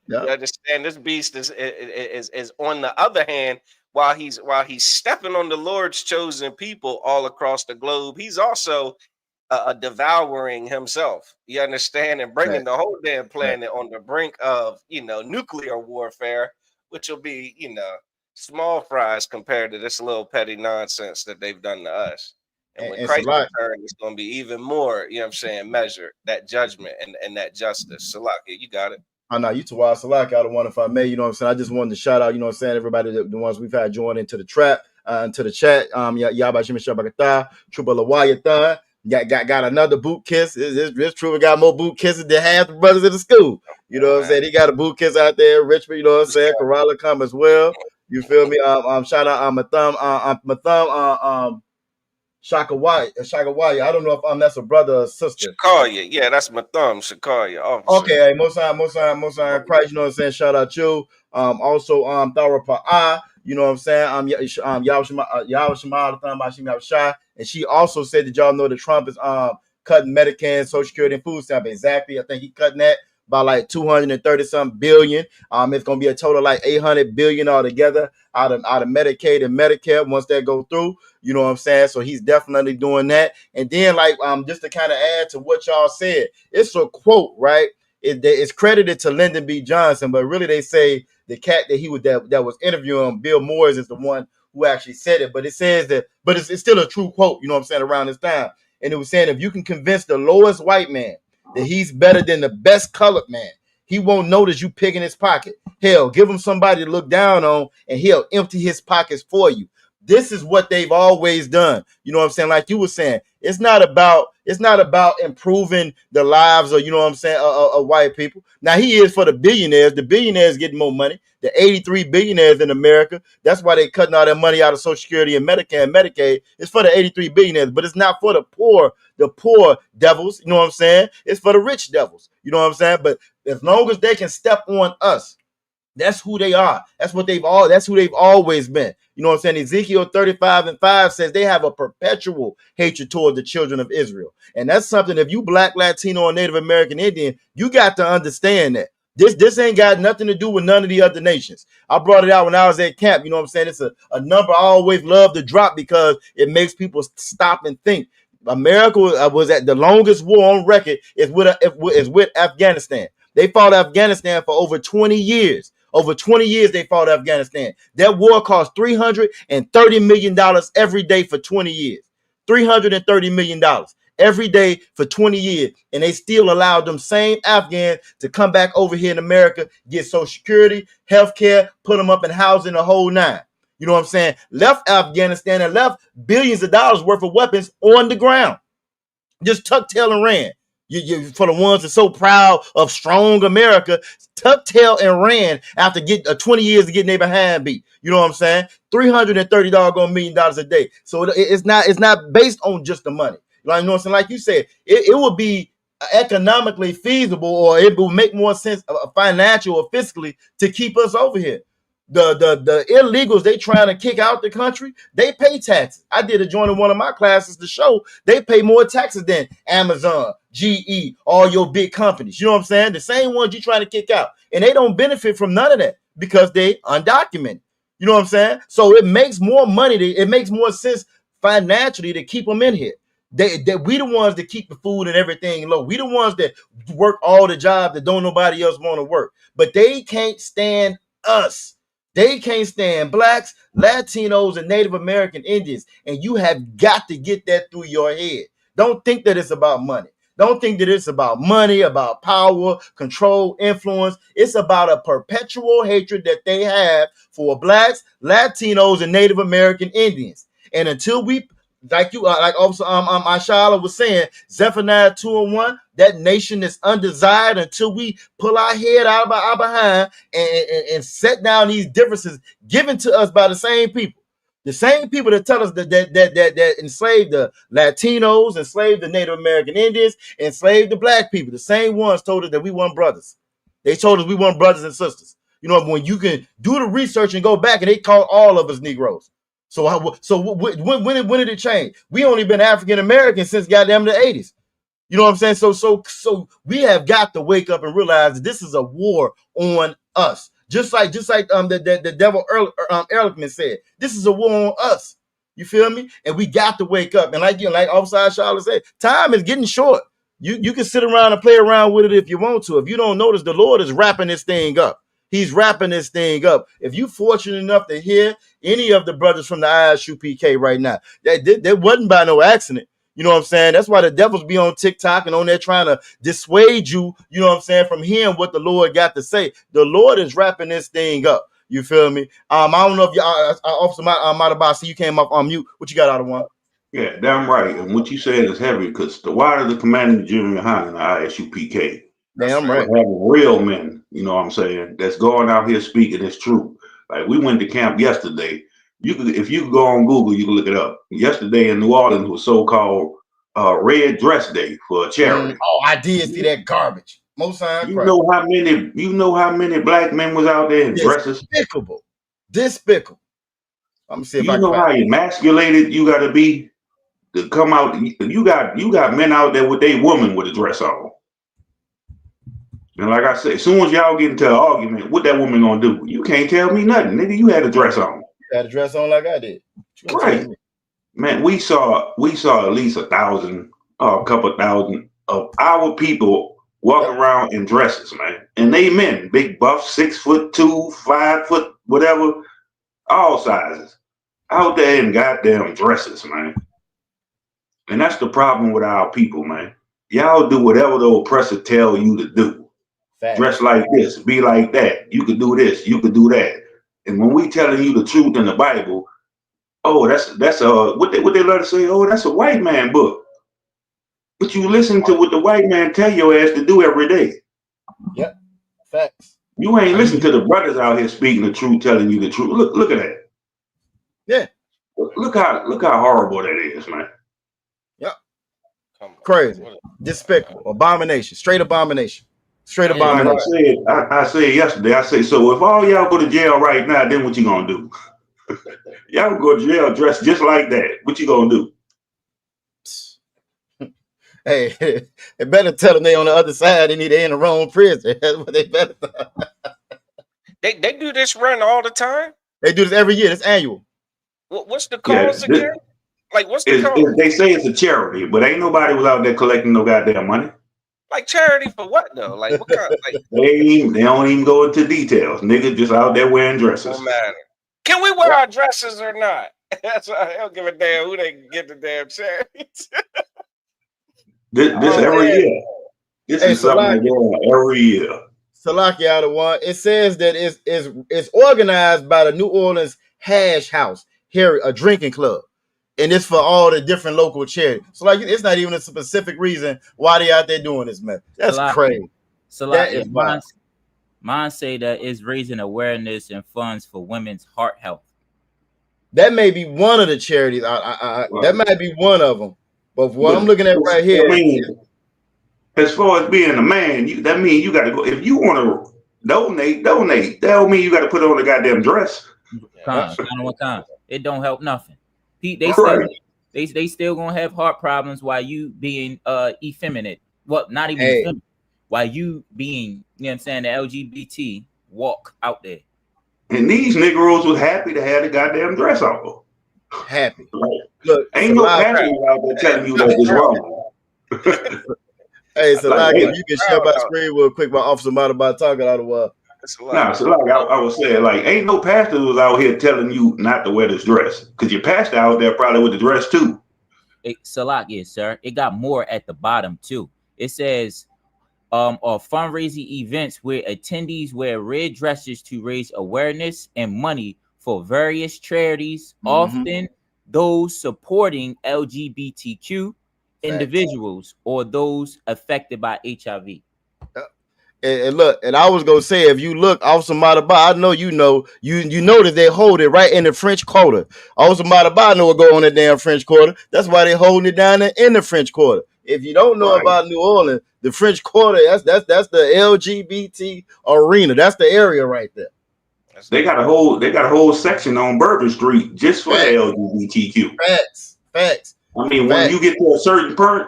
You understand? This beast is on the other hand, while he's stepping on the Lord's chosen people all across the globe, he's also devouring himself. You understand? And bringing the whole damn planet on the brink of nuclear warfare, which will be small fries compared to this little petty nonsense that they've done to us. And when Christ returns, it's going to be even more, measured, that judgment and that justice. Salaki, you got it. I know you to wild Salaki. I don't want, if I may, I just wanted to shout out, everybody, the ones we've had join into the trap, into the chat. Yabashim Shabakata, Triple Lawayathan. Got another boot kiss. It's true. We got more boot kisses than half the brothers in the school. You know what I'm saying? He got a boot kiss out there in Richmond. You know what I'm saying? Kerala come as well. You feel me? Shout out Matham, Shakawaya. I don't know if that's a brother or sister. Shakaya. Yeah, that's Matham. Shakaya. Okay, Mosan Christ. You know what I'm saying? Shout out you. Also Tharapa'a. You know what I'm saying? Yawashima, and she also said that y'all know that Trump is cutting Medicare, Social Security, and food stamp. Exactly. I think he cutting that by like 230-something billion. It's gonna be a total like 800 billion altogether out of Medicaid and Medicare once that go through. You know what I'm saying? So he's definitely doing that. And then just to kind of add to what y'all said, it's a quote, right? It's credited to Lyndon B. Johnson, but really they say the cat that was interviewing Bill Moyers is the one who actually said it. But it says that, but it's still a true quote, you know what I'm saying, around this time. And it was saying, if you can convince the lowest white man that he's better than the best colored man, he won't notice you picking his pocket. Hell, give him somebody to look down on and he'll empty his pockets for you. This is what they've always done. You know what I'm saying? Like you were saying, it's not about improving the lives of, you know what I'm saying, of white people. Now he is for the billionaires. The billionaires getting more money. The 83 billionaires in America. That's why they cutting all that money out of Social Security and Medicare and Medicaid. It's for the 83 billionaires, but it's not for the poor devils. You know what I'm saying? It's for the rich devils. You know what I'm saying? But as long as they can step on us, that's who they are. That's who they've always been. You know what I'm saying? Ezekiel 35:5 says they have a perpetual hatred toward the children of Israel. And that's something, if you Black, Latino, or Native American Indian, you got to understand that. This ain't got nothing to do with none of the other nations. I brought it out when I was at camp. You know what I'm saying? It's a number I always love to drop because it makes people stop and think. America was at the longest war on record is with Afghanistan. They fought Afghanistan for over 20 years. Over 20 years, they fought Afghanistan. That war cost $330 million every day for 20 years. $330 million every day for 20 years. And they still allowed them same Afghans to come back over here in America, get Social Security, health care, put them up in housing, the whole nine. You know what I'm saying? Left Afghanistan and left billions of dollars worth of weapons on the ground. Just tucked tail and ran. You for the ones that are so proud of strong America, tucked tail and ran after 20 years of getting their behind beat. You know what I'm saying? $330 million a day. So it's not based on just the money. You know what I'm saying? Like you said, it would be economically feasible, or it would make more sense financial or fiscally to keep us over here. The illegals they trying to kick out the country, they pay taxes. I did a joint in one of my classes to show they pay more taxes than Amazon, GE, all your big companies. You know what I'm saying? The same ones you trying to kick out, and they don't benefit from none of that because they undocumented. You know what I'm saying? So it makes more money. It makes more sense financially to keep them in here. We the ones that keep the food and everything low. We the ones that work all the jobs that don't nobody else want to work. But they can't stand us. They can't stand blacks, Latinos, and Native American Indians. And you have got to get that through your head. Don't think that it's about money. Don't think that it's about money, about power, control, influence. It's about a perpetual hatred that they have for blacks, Latinos, and Native American Indians. And until we, like Officer Ashala was saying, Zephaniah 2:1, that nation is undesired until we pull our head out of our behind and set down these differences given to us by the same people. The same people that tell us that enslaved the Latinos, enslaved the Native American Indians, enslaved the black people. The same ones told us that we weren't brothers. They told us we weren't brothers and sisters. You know, when you can do the research and go back, and they call all of us Negroes. So when did it change? We only been African American since goddamn the 80s. You know what I'm saying? So we have got to wake up and realize that this is a war on us. Just like the devil Ehrlichman said, this is a war on us. You feel me? And we got to wake up. And like Officer Ashala said, time is getting short. You can sit around and play around with it if you want to. If you don't notice, the Lord is wrapping this thing up. He's wrapping this thing up. If you fortunate enough to hear any of the brothers from the ISUPK right now, that wasn't by no accident. You know what I'm saying? That's why the devils be on TikTok and on there trying to dissuade you, you know what I'm saying, from hearing what the Lord got to say. The Lord is wrapping this thing up. You feel me? I don't know if y'all, Officer Matabasi, you came up on mute. What you got out of one? Yeah, damn right. And what you said is heavy because the why of the commanding Junior High in the ISUPK. Damn right. Having real men, you know what I'm saying, that's going out here speaking this truth. Like we went to camp yesterday. If you go on Google, you can look it up. Yesterday in New Orleans was so-called Red Dress Day for a charity. Oh, I did see that garbage. Most times, you know how many black men was out there in dresses. Despicable. I'm gonna see if you know how emasculated you got to be to come out. You got men out there with a woman with a dress on. And like I said, as soon as y'all get into an argument, what that woman gonna do? You can't tell me nothing, nigga. You had a dress on. You had a dress on like I did. Right, man. We saw at least 1,000, a couple thousand of our people walking around in dresses, man. And they men, big buff, 6'2", 5 foot, whatever, all sizes, out there in goddamn dresses, man. And that's the problem with our people, man. Y'all do whatever the oppressor tell you to do. Fact. Dress like this, be like that. You could do this, you could do that. And when we telling you the truth in the Bible, oh, that's what they love to say. Oh, that's a white man book. But you listen to what the white man tell your ass to do every day. Yep, facts. You ain't listen to the brothers out here speaking the truth, telling you the truth. Look at that. Yeah. Look how horrible that is, man. Yep. Crazy, despicable, abomination, straight abomination. Straight abomination. I said yesterday, I say, so if all y'all go to jail right now, then what you gonna do? Y'all go to jail dressed just like that. What you gonna do? Hey, they better tell them they on the other side. They need to in the wrong prison. That's what they better. They do this run all the time? They do this every year. It's annual. What's the cause again? Like, what's the cause? They say it's a charity, but ain't nobody was out there collecting no goddamn money. Like charity for what though? Like what kind? Like they don't even go into details. Niggas just out there wearing dresses. No matter. Can we wear our dresses or not? That's why I don't give a damn who they give the damn charities. this every year. This is something every year. Salaki out of one. It says that it's organized by the New Orleans Hash House here, a drinking club. And it's for all the different local charities. So like, it's not even a specific reason why they out there doing this, man. That's crazy. So mine say that it's raising awareness and funds for women's heart health. That may be one of the charities. That might be one of them. But what I'm looking at right here, as far as being a man, that means you got to go. If you want to donate. That don't mean you got to put on a goddamn dress. It don't help nothing. They still gonna have heart problems while you being effeminate. Well, not even effeminate. While you being, you know what I'm saying, the LGBT walk out there. And these Negroes was happy to have the goddamn dress on. Happy. Look, ain't no pastor out there telling you that it's wrong. Hey, so like, if you can share my screen real quick while Officer Matabasi talking out of Nah, so like I was saying, like, ain't no pastor was out here telling you not to wear this dress, because your pastor out there probably with the dress too. Salakia, sir. It got more at the bottom too. It says, or fundraising events where attendees wear red dresses to raise awareness and money for various charities, often those supporting LGBTQ individuals or those affected by HIV. And look, and I was gonna say, if you look, Officer Madaba, I know you know that they hold it right in the French Quarter. Officer Madaba know what go on in the damn French Quarter. That's why they holding it down there in the French Quarter. If you don't know about New Orleans, the French Quarter, that's the LGBT arena. That's the area right there. They got a whole section on Bourbon Street just for the LGBTQ. Facts. I mean, when you get to a certain point,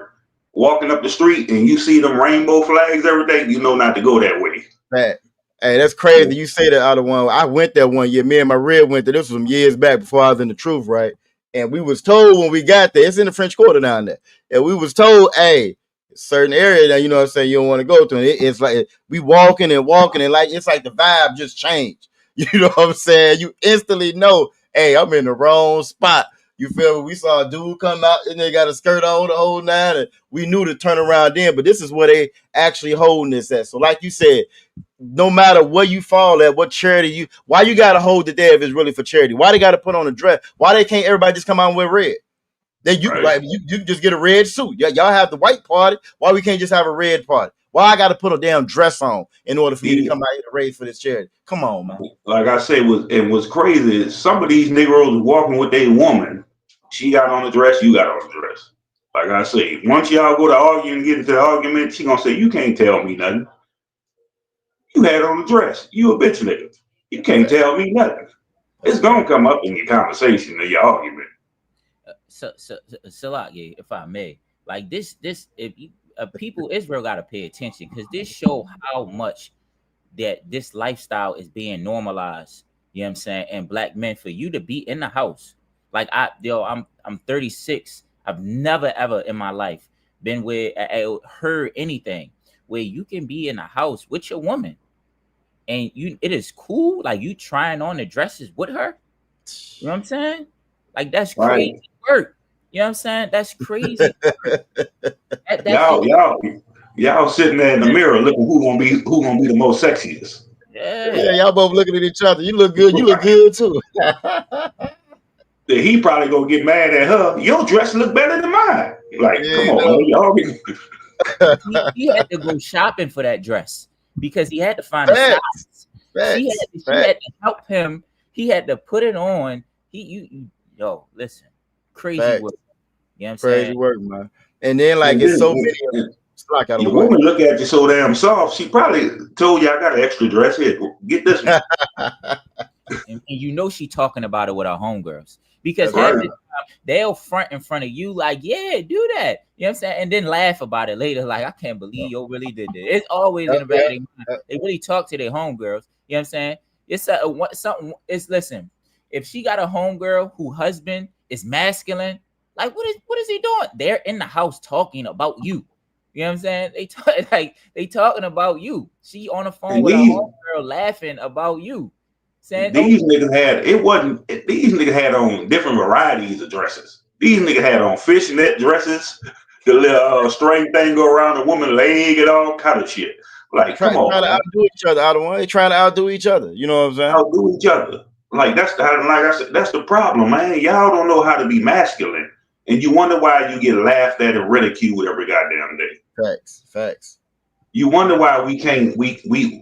walking up the street and you see them rainbow flags every day, you know not to go that way. Hey, that's crazy. You say that out of one. I went there one year. Me and my red went there. This was some years back before I was in the truth, right? And we was told when we got there, it's in the French Quarter down there. And we was told, hey, certain area that, you know what I'm saying, you don't want to go to. And it's like we walking and like it's like the vibe just changed. You know what I'm saying? You instantly know, hey, I'm in the wrong spot. You feel me? We saw a dude come out and they got a skirt on the whole nine, and we knew to turn around then, but this is where they actually holding this at. So like you said, no matter where you fall at, what charity why you got to hold it there if it's really for charity? Why they got to put on a dress? Why they can't everybody just come out and wear red? You just get a red suit. Y'all have the white party. Why we can't just have a red party? Why I got to put a damn dress on in order for me to come out here to raise for this charity? Come on, man. Like I said, what's crazy is some of these Negroes walking with their woman. She got on the dress, you got on the dress. Like I say, once y'all go to argue and get into the argument, she gonna say, you can't tell me nothing. You had on the dress. You a bitch nigga. You can't tell me nothing. It's gonna come up in your conversation or your argument. Salakia, if I may, like this, if you, people, Israel got to pay attention, because this show how much that this lifestyle is being normalized. You know what I'm saying? And black men, for you to be in the house, like I'm 36. I've never ever in my life been where I heard anything where you can be in a house with your woman, and it is cool. Like you trying on the dresses with her. You know what I'm saying? Like that's crazy work. You know what I'm saying? That's crazy work. Y'all sitting there in the mirror looking who gonna be the most sexiest. Yeah, y'all both looking at each other. You look good. You look good too. He probably gonna get mad at her. Your dress look better than mine. Like, come on, man. Y'all he had to go shopping for that dress because he had to find a size. She had to help him. He had to put it on. Listen, crazy work. You know what I'm saying? Crazy work, man. And then it's so many. Like your woman look at you so damn soft. She probably told you, I got an extra dress here. Get this one. and you know she talking about it with her homegirls. Because half the time, they'll front in front of you like, yeah, do that. You know what I'm saying? And then laugh about it later. Like, I can't believe you really did this. It's always in the back of their mind. They really talk to their homegirls. You know what I'm saying? It's something. Listen, if she got a homegirl who husband is masculine, like what is he doing? They're in the house talking about you. You know what I'm saying? They talking about you. She on the phone with her homegirl laughing about you. Saying, these niggas had on different varieties of dresses. These niggas had on fishnet dresses, the little string thing go around the woman's leg and all kind of shit. Like, come on. Trying to outdo each other. They trying to outdo each other. You know what I'm saying? Outdo each other. Like that's the problem, man. Y'all don't know how to be masculine, and you wonder why you get laughed at and ridiculed every goddamn day. Facts. You wonder why we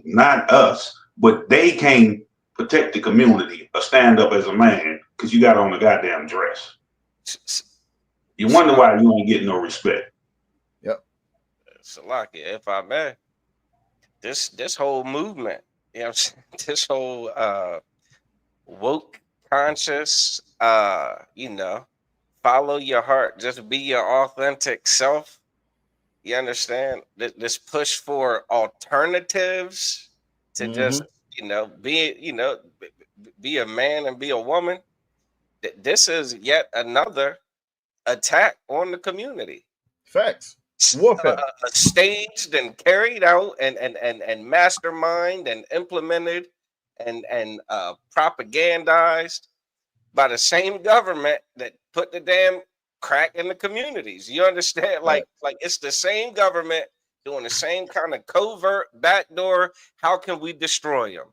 not us, but they can't protect the community or stand up as a man because you got on a goddamn dress. You wonder why you ain't getting no respect. Yep. Salakia, if I may, this whole movement, you know, this whole woke conscious, follow your heart, just be your authentic self. You understand? This push for alternatives to just be a man and be a woman. This is yet another attack on the community. Facts. staged and carried out and mastermind and implemented and propagandized by the same government that put the damn crack in the communities. You understand? Like it's the same government doing the same kind of covert backdoor. How can we destroy them?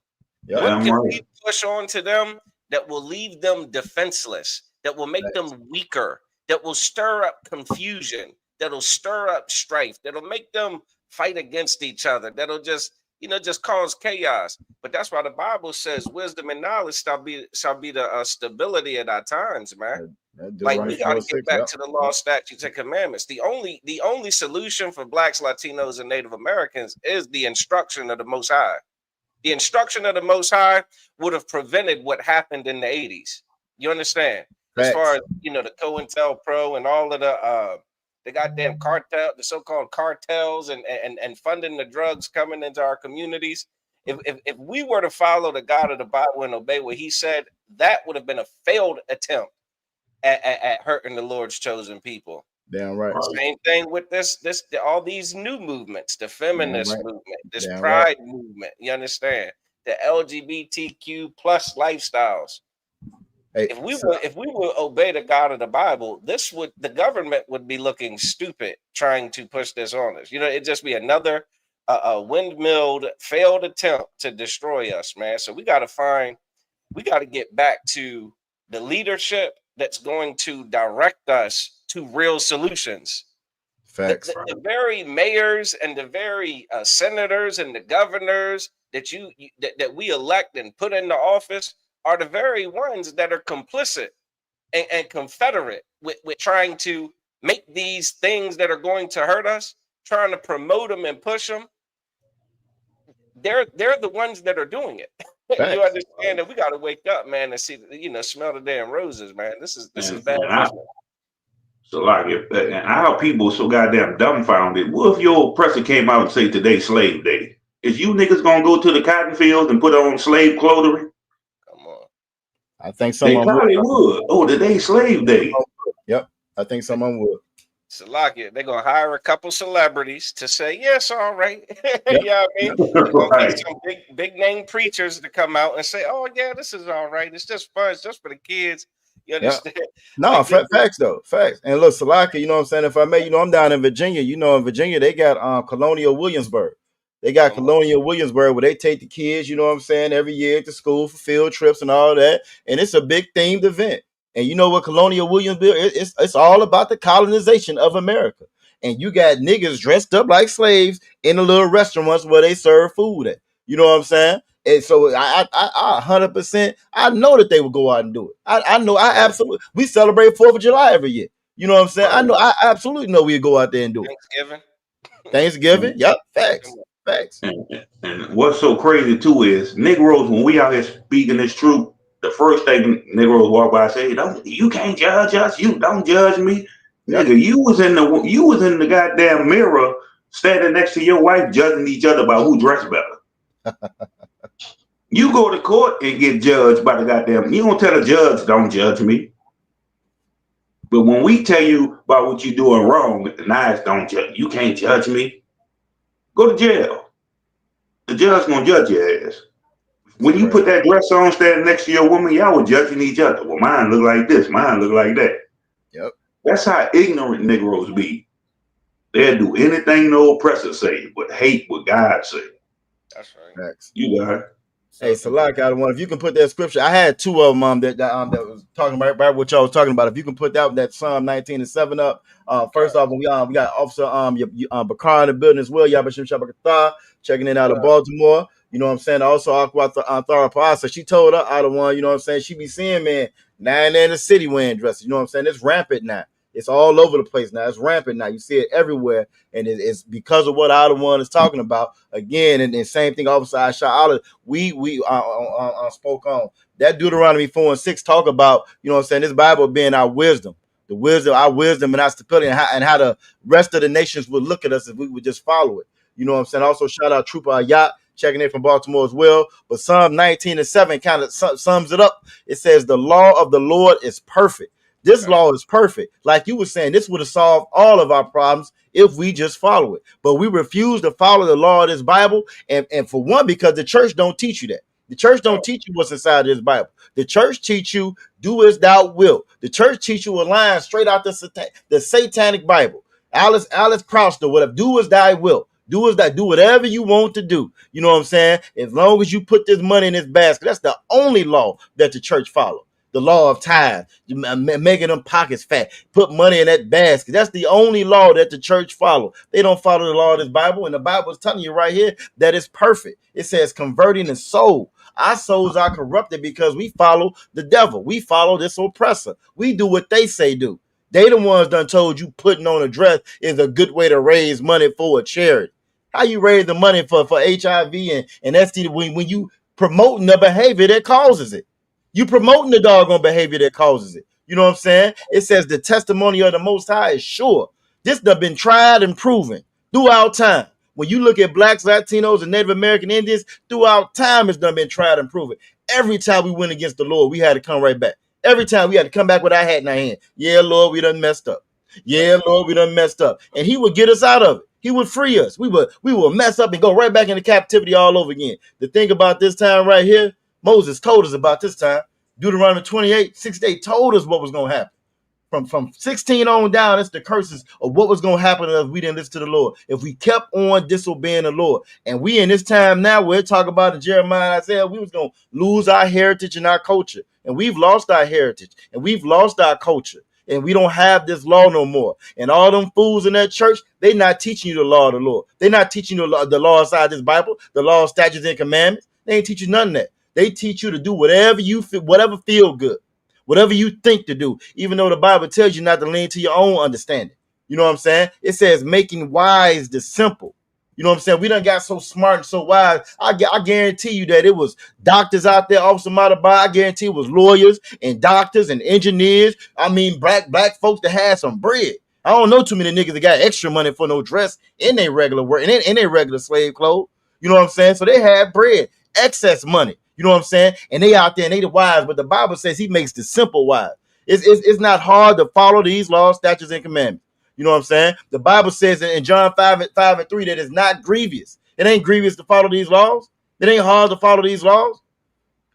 Yeah, what can we push on to them that will leave them defenseless, that will make them weaker, that will stir up confusion, that'll stir up strife, that'll make them fight against each other, that'll just cause chaos? But that's why the Bible says wisdom and knowledge shall be the stability at our times, man. Like we got to get back to the law, statutes, and commandments. The only solution for Blacks, Latinos, and Native Americans is the instruction of the Most High. The instruction of the Most High would have prevented what happened in the 80s. You understand? As far as the COINTELPRO and all of the goddamn cartel, the so-called cartels, and funding the drugs coming into our communities. If we were to follow the God of the Bible and obey what He said, that would have been a failed attempt at hurting the Lord's chosen people. Damn right. Same thing with all these new movements, the feminist movement, this pride movement. You understand? The LGBTQ plus lifestyles. Hey, if we would obey the God of the Bible, the government would be looking stupid trying to push this on us. It'd just be another windmilled failed attempt to destroy us, man. So we got to get back to the leadership that's going to direct us to real solutions. Facts. The very mayors and the very senators and the governors that we elect and put into office are the very ones that are complicit and confederate with trying to make these things that are going to hurt us, trying to promote them and push them. They're the ones that are doing it. You understand that we got to wake up, man, and see, smell the damn roses, man. This is bad. So like, and our people so goddamn dumbfounded. What if your oppressor came out and say today's slave day? Is you niggas gonna go to the cotton fields and put on slave clothing? Come on. I think someone would. Oh, today's slave day. Yep, I think someone would. Salakia, they're gonna hire a couple celebrities to say, yes, all right. Yeah, I mean, they're gonna get some big name preachers to come out and say, oh yeah, this is all right. It's just fun. It's just for the kids. You understand? No, facts though. Facts. And look, Salakia, you know what I'm saying? If I may, I'm down in Virginia. In Virginia, they got Colonial Williamsburg. They got Colonial Williamsburg where they take the kids, you know what I'm saying, every year to school for field trips and all that. And it's a big themed event. And you know what Colonial Williamsburg is? It's all about the colonization of America. And you got niggas dressed up like slaves in the little restaurants where they serve food at. You know what I'm saying? And so I 100%, I know that they would go out and do it. I know, absolutely. We celebrate 4th of July every year. You know what I'm saying? I absolutely know we'd go out there and do it. Thanksgiving. Yep. Facts. And what's so crazy too is Negroes, when we out here speaking this truth, the first thing Negroes walk by and say, you can't judge us, you don't judge me. Yep. Nigga, you was in the goddamn mirror standing next to your wife judging each other about who dressed better. You go to court and get judged by the goddamn, you don't tell a judge, don't judge me. But when we tell you about what you're doing wrong, the knives don't judge, you can't judge me. Go to jail. The judge gonna judge your ass. When you put that dress on standing next to your woman, y'all were judging each other. Well, mine look like this, mine look like that. Yep. That's how ignorant Negroes be. They'll do anything no oppressor say, but hate what God say. That's right. Facts. You got it. Hey, Salakia, if you can put that scripture, I had two of them that was talking about what y'all was talking about. If you can put that Psalm 19:7 up. First off, we got Officer Bakar in the building as well. Yabashim Shabakatah checking in out of Baltimore. You know what I'm saying? Also, Thara Pasa, she told her out of one, you know what I'm saying? She be seeing men down there in the city wearing dresses. You know what I'm saying? It's rampant now. It's all over the place now. It's rampant now. You see it everywhere. And it's because of what Out of One is talking about. Again, and same thing, Officer Aisha, we spoke on. That Deuteronomy 4:6 talk about, you know what I'm saying, this Bible being our wisdom. Our wisdom and our stability, and how the rest of the nations would look at us if we would just follow it. You know what I'm saying? Also, shout out Trooper Ayat, checking in from Baltimore as well. But Psalm 19:7 kind of sums it up. It says, the law of the Lord is perfect, This law is perfect. Like you were saying, this would have solved all of our problems if we just follow it. But we refuse to follow the law of this Bible. And for one, because the church don't teach you that. The church don't teach you what's inside of this Bible. The church teach you, do as thou wilt. The church teach you a line straight out the satanic Bible. Alice Crouster, whatever, do as thou wilt. Do whatever you want to do. You know what I'm saying? As long as you put this money in this basket, that's the only law that the church follows. The law of tithe, making them pockets fat, put money in that basket. That's the only law that the church follow. They don't follow the law of this Bible, and the Bible is telling you right here that it's perfect. It says converting the soul. Our souls are corrupted because we follow the devil. We follow this oppressor. We do what they say do. They the ones done told you putting on a dress is a good way to raise money for a charity. How you raise the money for HIV and STD when you promoting the behavior that causes it? You promoting the doggone behavior that causes it. You know what I'm saying? It says the testimony of the Most High is sure. This done been tried and proven throughout time. When you look at blacks, Latinos, and Native American Indians, throughout time it's done been tried and proven. Every time we went against the Lord, we had to come right back. Every time we had to come back with our hat in our hand. Yeah, Lord, we done messed up. Yeah, Lord, we done messed up. And he would get us out of it. He would free us. We would mess up and go right back into captivity all over again. The thing about this time right here, Moses told us about this time. Deuteronomy 28:6 told us what was going to happen. From 16 on down, it's the curses of what was going to happen if we didn't listen to the Lord. If we kept on disobeying the Lord. And we in this time now, we're talking about in Jeremiah and Isaiah, we was going to lose our heritage and our culture. And we've lost our heritage. And we've lost our culture. And we don't have this law no more. And all them fools in that church, they not teaching you the law of the Lord. They're not teaching you the law inside this Bible, the law, statutes, and commandments. They ain't teaching none of that. They teach you to do whatever you feel, whatever feel good, whatever you think to do, even though the Bible tells you not to lean to your own understanding. You know what I'm saying? It says making wise the simple. You know what I'm saying? We done got so smart and so wise. I guarantee you that it was doctors out there, Officer Matabai. I guarantee it was lawyers and doctors and engineers. I mean, black folks that had some bread. I don't know too many niggas that got extra money for no dress in their regular work and in their regular slave clothes. You know what I'm saying? So they had bread, excess money. You know what I'm saying? And they out there and they the wise, but the Bible says he makes the simple wise. It's not hard to follow these laws, statutes, and commandments. You know what I'm saying? The Bible says in John 5:5-3 that it's not grievous. It ain't grievous to follow these laws. It ain't hard to follow these laws.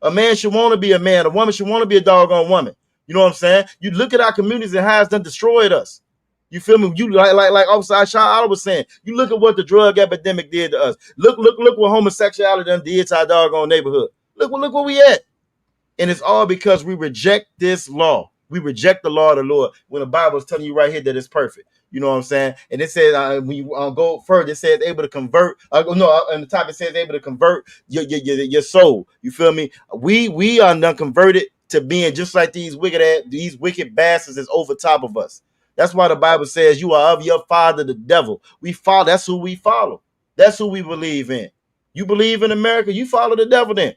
A man should want to be a man. A woman should want to be a doggone woman. You know what I'm saying? You look at our communities and how it's done destroyed us. You feel me? You like Officer Ashad was saying. You look at what the drug epidemic did to us. Look what homosexuality done did to our doggone neighborhood. Look where we at. And it's all because we reject this law. We reject the law of the Lord when the Bible is telling you right here that it's perfect. You know what I'm saying? And it says when you go further, it says able to convert. On the top it says able to convert your soul. You feel me? We are not converted to being just like these wicked bastards is over top of us. That's why the Bible says you are of your father, the devil. We follow. That's who we follow. That's who we believe in. You believe in America, you follow the devil then.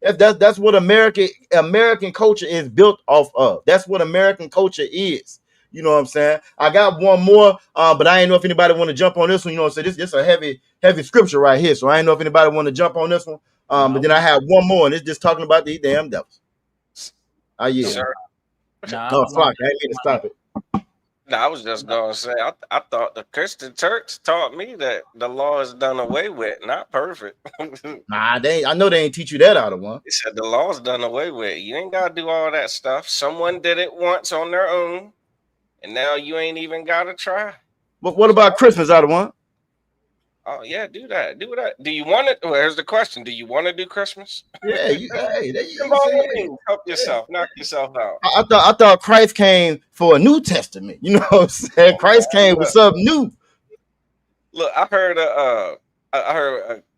That's what American culture is built off of. That's what American culture is. You know what I'm saying? I got one more, but I ain't know if anybody want to jump on this one. You know what I'm saying? This is a heavy scripture right here. So I ain't know if anybody want to jump on this one. But then I have one more, and it's just talking about these damn devils. I yield. No, fuck, I ain't mean to stop it. No, I was just gonna say I thought the Christian church taught me that the law is done away with, not perfect. Nah, I know they ain't teach you that out of one. They said the law is done away with. You ain't gotta do all that stuff. Someone did it once on their own, and now you ain't even gotta try. But what about Christmas out of one? Oh yeah, do that. Do that. Do you want it? Well, here's the question: do you want to do Christmas? Yeah, help yourself. Knock yourself out. I thought Christ came for a New Testament. You know what I'm saying? Christ came with something new. Look, I heard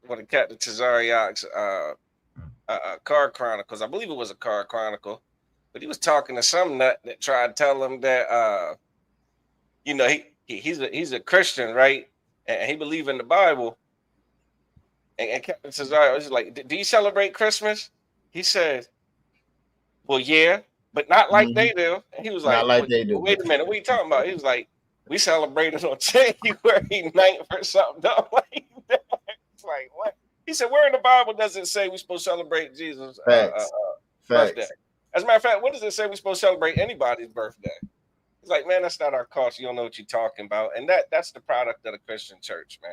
one of Captain Tazariak's car chronicles. I believe it was a car chronicle, but he was talking to some nut that tried to tell him that he's a Christian, right? And he believed in the Bible. And Captain Cesario was like, do you celebrate Christmas? He said, well, yeah, but not like they do. And he was like, not like they do. Wait a minute, what are you talking about? He was like, we celebrated on January 9th or something. It's like, what? He said, where in the Bible does it say we're supposed to celebrate Jesus' birthday? As a matter of fact, what does it say we're supposed to celebrate anybody's birthday? It's like, man, that's not our culture. You don't know what you're talking about. And that's the product of the Christian church, man.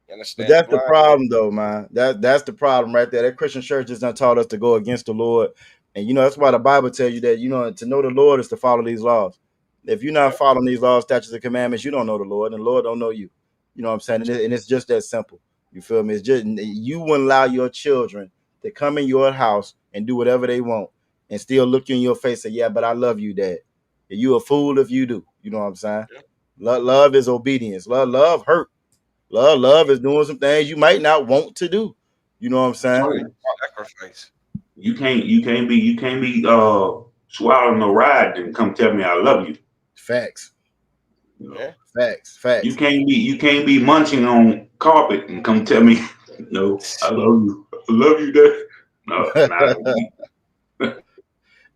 You understand? But that's the problem, though, man. That's the problem right there. That Christian church has not taught us to go against the Lord. And, that's why the Bible tells you that, to know the Lord is to follow these laws. If you're not following these laws, statutes, and commandments, you don't know the Lord, and the Lord don't know you. You know what I'm saying? And it's just that simple. You feel me? It's just, you wouldn't allow your children to come in your house and do whatever they want and still look you in your face and say, yeah, but I love you, Dad. You a fool if you do. You know what I'm saying? Yeah. Love is obedience. Love hurt. Love is doing some things you might not want to do. You know what I'm saying? Sacrifice. You can't be swallowing no ride and come tell me I love you. Facts. Yeah. Facts. You can't be munching on carpet and come tell me, no, I love you. I love you, Dad. No, not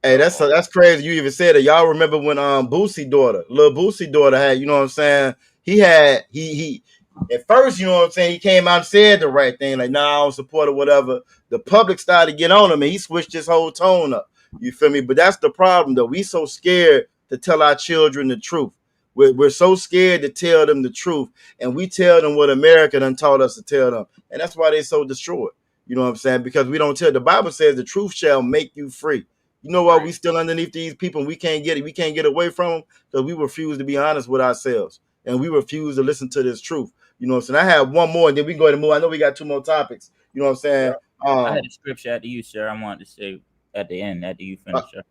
Hey, that's crazy. You even said it. Y'all remember when little Boosie daughter had, you know what I'm saying? He at first, you know what I'm saying, he came out and said the right thing, like, nah, I don't support it, whatever. The public started to get on him and he switched his whole tone up. You feel me? But that's the problem, though. We so scared to tell our children the truth. We're so scared to tell them the truth, and we tell them what America done taught us to tell them. And that's why they're so destroyed. You know what I'm saying? Because we don't tell. The Bible says the truth shall make you free. You know why we still underneath these people and we can't get it? We can't get away from them because we refuse to be honest with ourselves. And we refuse to listen to this truth. You know what I'm saying? I have one more and then we go ahead and move. I know we got 2 more topics. You know what I'm saying? I had a scripture after you, sir. I wanted to say at the end, after you finish, sir.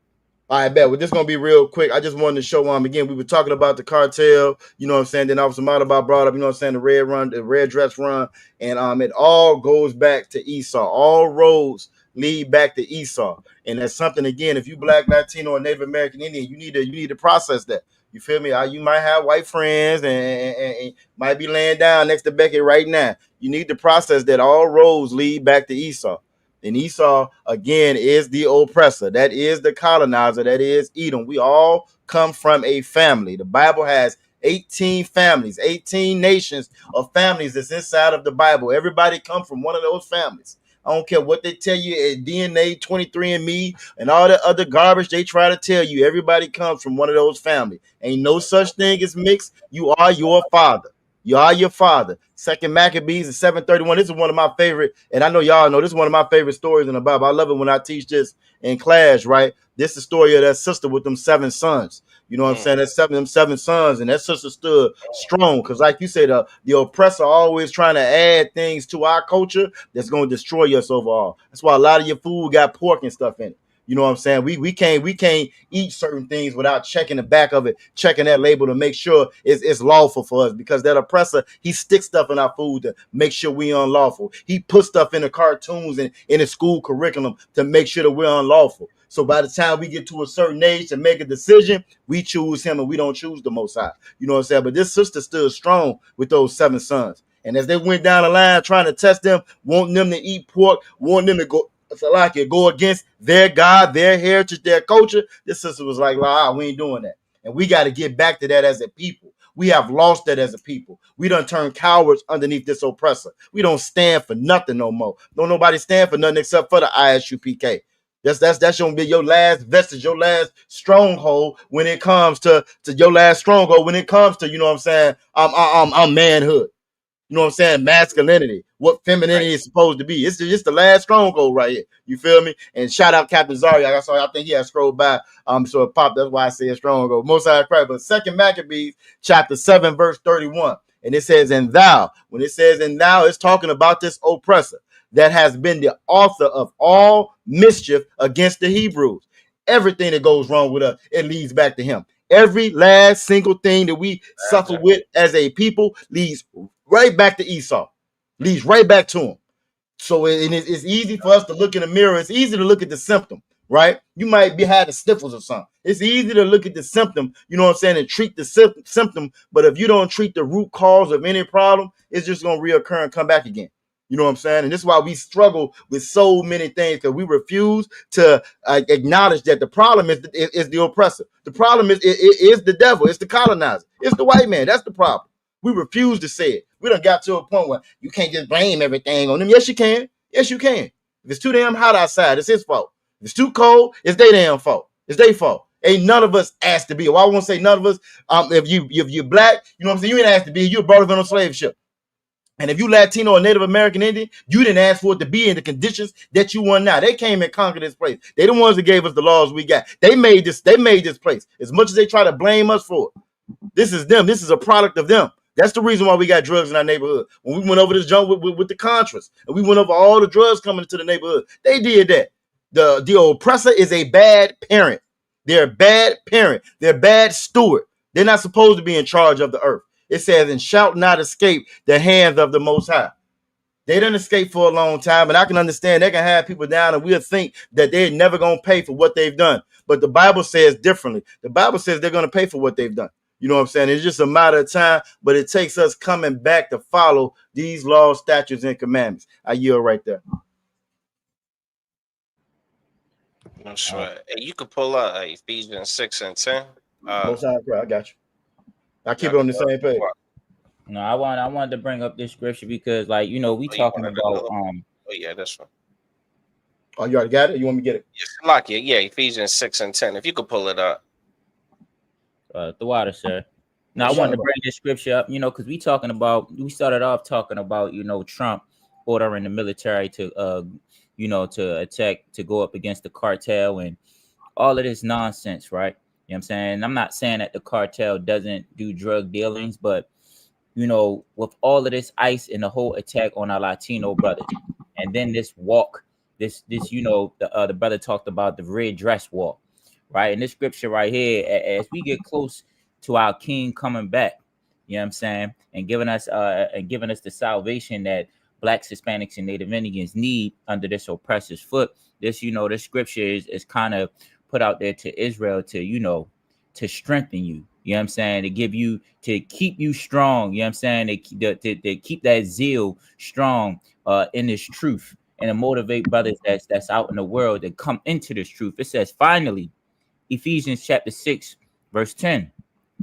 All right, bet. Well, this is going to be real quick. I just wanted to show again, we were talking about the cartel, you know what I'm saying? Then Officer Madabar brought up, you know what I'm saying, the red dress run. And it all goes back to Esau. All roads lead back to Esau. And that's something, again, if you Black, Latino, or Native American Indian, you need to process that. You feel me? You might have white friends and might be laying down next to Becky right now. You need to process that all roads lead back to Esau. And Esau, again, is the oppressor. That is the colonizer. That is Edom. We all come from a family. The Bible has 18 families, 18 nations of families that's inside of the Bible. Everybody come from one of those families. I don't care what they tell you at DNA, 23andMe, and all that other garbage they try to tell you. Everybody comes from one of those families. Ain't no such thing as mixed. You are your father. You are your father. 2 Maccabees and 7:31. This is one of my favorite, and I know y'all know this is one of my favorite stories in the Bible. I love it when I teach this in class, right? This is the story of that sister with them 7 sons. You know what I'm saying? That's them 7 sons, and that sister stood strong. Because like you said, the oppressor always trying to add things to our culture that's going to destroy us overall. That's why a lot of your food got pork and stuff in it. You know what I'm saying? We can't eat certain things without checking the back of it, checking that label to make sure it's lawful for us, because that oppressor, he sticks stuff in our food to make sure we unlawful. He puts stuff in the cartoons and in the school curriculum to make sure that we're unlawful. So by the time we get to a certain age to make a decision, we choose him and we don't choose the Most High. You know what I'm saying? But this sister stood strong with those 7 sons. And as they went down the line trying to test them, wanting them to eat pork, wanting them to go against their God, their heritage, their culture, this sister was like, we ain't doing that. And we got to get back to that as a people. We have lost that as a people. We done turned cowards underneath this oppressor. We don't stand for nothing no more. Don't nobody stand for nothing except for the ISUPK. That's gonna be your last vestige, your last stronghold when it comes to your last stronghold when it comes to, you know what I'm saying, I'm manhood. You know what I'm saying? Masculinity, what femininity is supposed to be. It's just the last stronghold right here. You feel me? And shout out Captain Zarya. I think he had scrolled by. So it popped. That's why I say stronghold. Most High Christ. But 2 Maccabees chapter 7, verse 31. And it says, and thou, when it says and thou, it's talking about this oppressor that has been the author of all mischief against the Hebrews. Everything that goes wrong with us, it leads back to him. Every last single thing that we suffer with as a people leads right back to Esau, leads right back to him. So it's easy for us to look in the mirror. It's easy to look at the symptom, right? You might be having sniffles or something. It's easy to look at the symptom, you know what I'm saying, and treat the symptom. But if you don't treat the root cause of any problem, it's just going to reoccur and come back again. You know what I'm saying? And this is why we struggle with so many things, because we refuse to acknowledge that the problem is the oppressor. The problem is the devil. It's the colonizer. It's the white man. That's the problem. We refuse to say it. We done got to a point where you can't just blame everything on him. Yes, you can. Yes, you can. If it's too damn hot outside, it's his fault. If it's too cold, it's their damn fault. It's their fault. Ain't none of us asked to be. Well, I won't say none of us. If you're black, you know what I'm saying, you ain't asked to be. You're brought up on a slave ship. And if you Latino or Native American Indian, you didn't ask for it to be in the conditions that you want now. They came and conquered this place. They the ones that gave us the laws we got. They made this place. As much as they try to blame us for it, this is them. This is a product of them. That's the reason why we got drugs in our neighborhood. When we went over this junk with the Contras, and we went over all the drugs coming into the neighborhood, they did that. The oppressor is a bad parent. They're a bad parent. They're a bad steward. They're not supposed to be in charge of the earth. It says, and shall not escape the hands of the Most High. They didn't escape for a long time, and I can understand they can have people down, and we'll think that they're never going to pay for what they've done. But the Bible says differently. The Bible says they're going to pay for what they've done. You know what I'm saying? It's just a matter of time, but it takes us coming back to follow these laws, statutes, and commandments. I yield right there. No sweat. Hey, you could pull up Ephesians 6 and 10. I got you. I keep it on the same page. No, I wanted to bring up this scripture because, like, you know, we talking about Oh yeah, this one. Oh, you already got it? You want me to get it? Yes, lock it. Yeah, Ephesians 6 and 10. If you could pull it up. The water, sir. Now I wanted to bring this scripture up, you know, because we started off talking about, you know, Trump ordering the military to you know, to attack, to go up against the cartel and all of this nonsense, right? You know what I'm saying? I'm not saying that the cartel doesn't do drug dealings, but, you know, with all of this ICE and the whole attack on our Latino brothers, and then this walk, this you know, the brother talked about the red dress walk, right? And this scripture right here, as we get close to our King coming back, you know what I'm saying, and giving us the salvation that Blacks, Hispanics, and Native Indians need under this oppressor's foot. This, you know, this scripture is kind of put out there to Israel to, you know, to strengthen you. You know what I'm saying? To give you, to keep you strong. You know what I'm saying? To keep that zeal strong in this truth, and to motivate brothers that's out in the world to come into this truth. It says, finally, Ephesians chapter 6, verse 10.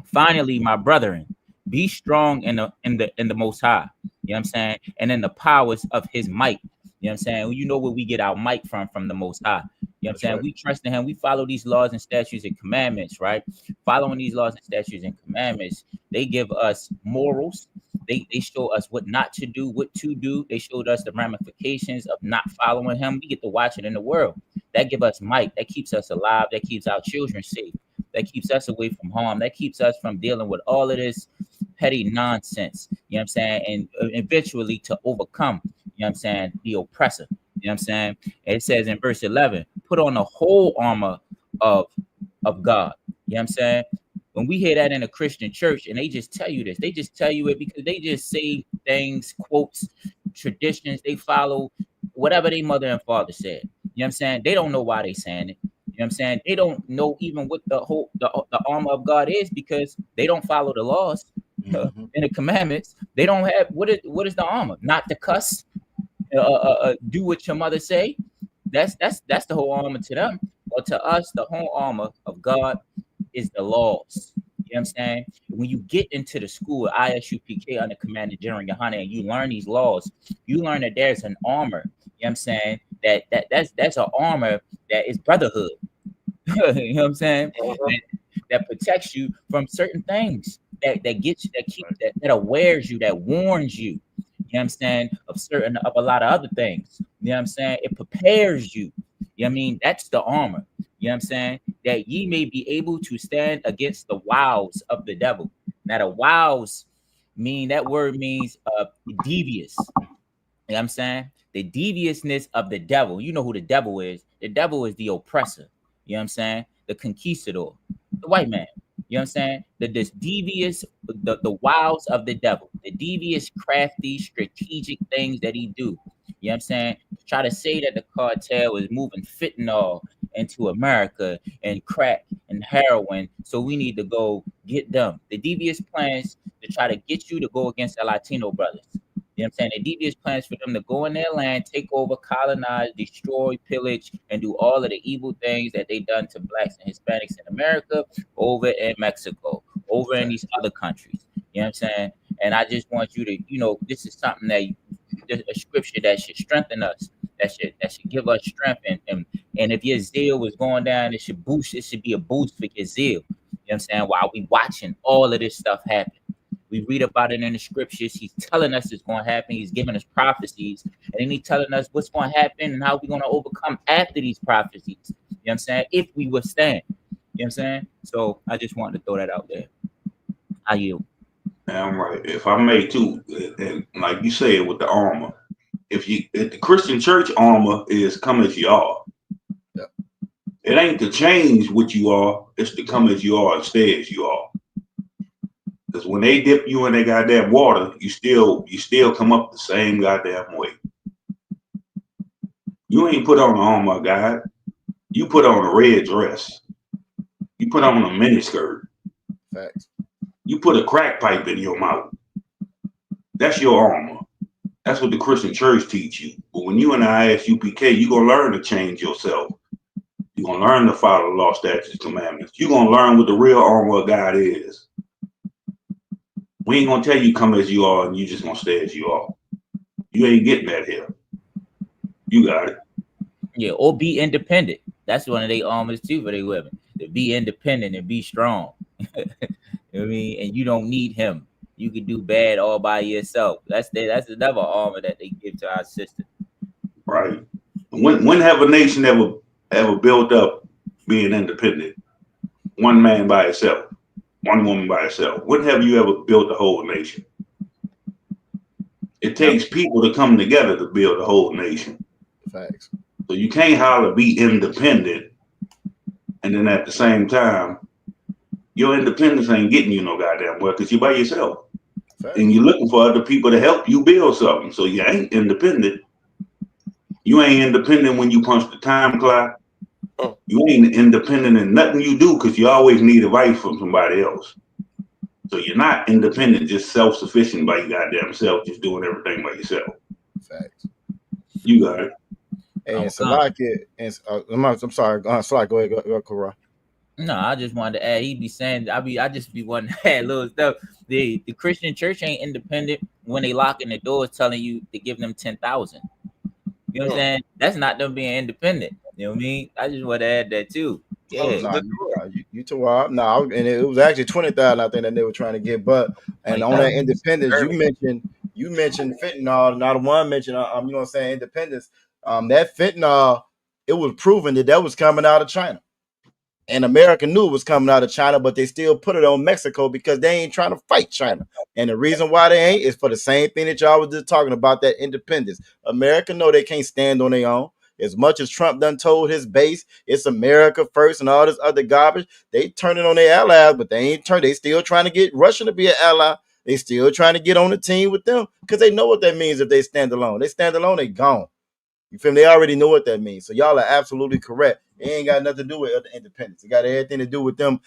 Finally, my brethren, be strong in the Most High. You know what I'm saying? And in the powers of his might. You know what I'm saying? You know where we get our might from the Most High. You know what I'm saying? Right. We trust in him. We follow these laws and statutes and commandments, right? Following these laws and statutes and commandments, they give us morals. They show us what not to do, what to do. They showed us the ramifications of not following him. We get to watch it in the world. That give us might. That keeps us alive. That keeps our children safe. That keeps us away from harm. That keeps us from dealing with all of this petty nonsense. You know what I'm saying? And eventually to overcome, you know what I'm saying, the oppressor. You know what I'm saying? And it says in verse 11, put on the whole armor of God. You know what I'm saying? When we hear that in a Christian church and they just tell you this, they just tell you it because they just say things, quotes, traditions. They follow whatever their mother and father said. You know what I'm saying? They don't know why they saying it. You know what I'm saying? They don't know even what the armor of God is because they don't follow the laws and the commandments. They don't have what is the armor? Not to cuss, do what your mother say. That's the whole armor to them. But to us, the whole armor of God is the laws. You know what I'm saying? When you get into the school of ISUPK under Commander General Yohana and you learn these laws, you learn that there's an armor. You know what I'm saying? That's an armor that is brotherhood. You know what I'm saying? That protects you from certain things, that gets you, that awares you, that warns you. You know what I'm saying? Of a lot of other things. You know what I'm saying? It prepares you. You know what I mean? That's the armor. You know what I'm saying? That ye may be able to stand against the wiles of the devil. Now the wiles that word means devious. You know what I'm saying? The deviousness of the devil. You know who the devil is. The devil is the oppressor. You know what I'm saying? The conquistador, the white man. You know what I'm saying? This devious, the wiles of the devil, the devious, crafty, strategic things that he do. You know what I'm saying? Try to say that the cartel is moving fentanyl into America and crack and heroin, so we need to go get them. The devious plans to try to get you to go against the Latino brothers. You know what I'm saying? The devious plans for them to go in their land, take over, colonize, destroy, pillage, and do all of the evil things that they done to Blacks and Hispanics in America, over in Mexico, over in these other countries. You know what I'm saying? And I just want you to, you know, this is something that a scripture that should strengthen us that should give us strength. And if your zeal was going down, it should be a boost for your zeal. You know what I'm saying? While we watching all of this stuff happen. We read about it in the scriptures. He's telling us it's going to happen. He's giving us prophecies. And then he's telling us what's going to happen and how we're going to overcome after these prophecies. You know what I'm saying? If we withstand. You know what I'm saying? So I just wanted to throw that out there. How you? I'm right. If I may too, and like you said with the armor, if the Christian church armor is come as you are. Yep. It ain't to change what you are, it's to come as you are and stay as you are. Because when they dip you in that goddamn water, you still come up the same goddamn way. You ain't put on the armor of God. You put on a red dress. You put on a miniskirt. Facts. You put a crack pipe in your mouth. That's your armor. That's what the Christian church teach you. But when you in the ISUPK, you're going to learn to change yourself. You're going to learn to follow the law, statutes, commandments. You're going to learn what the real armor of God is. We ain't going to tell you come as you are and you just going to stay as you are. You ain't getting that here. You got it. Yeah, or be independent. That's one of their armors too for their women. To be independent and be strong. You know what I mean? And you don't need him. You can do bad all by yourself. That's another armor that they give to our sister. Right. When have a nation ever built up being independent? One man by himself, one woman by herself. When have you ever built a whole nation? It takes people to come together to build a whole nation. Facts. So you can't holler be independent, and then at the same time, your independence ain't getting you no goddamn well because you're by yourself. Facts. And you're looking for other people to help you build something. So you ain't independent. You ain't independent when you punch the time clock. You ain't independent in nothing you do because you always need advice from somebody else. So you're not independent, just self-sufficient by your goddamn self, just doing everything by yourself. Facts. You got it. And Salakia, I'm sorry, Salakia, go ahead, Kara. No, I just wanted to add. He be saying, I just be wanting to add little stuff. The Christian church ain't independent when they locking the doors, telling you to give them 10,000. You know what I'm saying? That's not them being independent. You know what I mean? I just want to add that too. Yeah, you too wild. No, and it was actually 20,000. I think that they were trying to get, but and on that independence, you mentioned fentanyl. Not one mentioned, you know what I'm saying, independence. That fentanyl, it was proven that was coming out of China. And America knew it was coming out of China, but they still put it on Mexico because they ain't trying to fight China. And the reason why they ain't is for the same thing that y'all was just talking about, that independence. America know they can't stand on their own. As much as Trump done told his base, it's America first and all this other garbage, they turning on their allies, but they ain't turn. They still trying to get Russia to be an ally. They still trying to get on the team with them because they know what that means if they stand alone. They stand alone, they gone. You feel me? They already know what that means. So y'all are absolutely correct. It ain't got nothing to do with independence. It got everything to do with them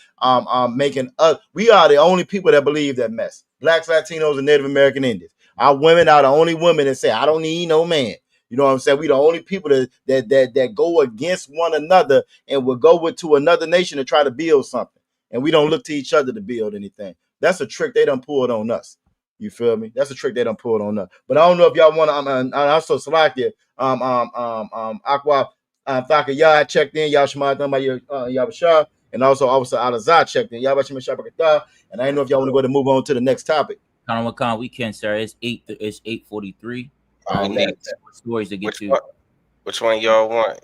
making us. We are the only people that believe that mess. Blacks, Latinos, and Native American Indians. Our women are the only women that say, I don't need no man. You know what I'm saying? We the only people that go against one another and will go to another nation to try to build something. And we don't look to each other to build anything. That's a trick they done pulled on us. You feel me? That's a trick they done pulled on us. But I don't know if y'all want to. Also, Salakia, Aqua, Thaka, y'all checked in. Y'all Shema done by your Yabashah, and also Officer Alazar checked in. Y'all and I don't know if y'all want to go to move on to the next topic. Khan, we can, sir. It's 8:43. Stories to get to. Which one y'all want?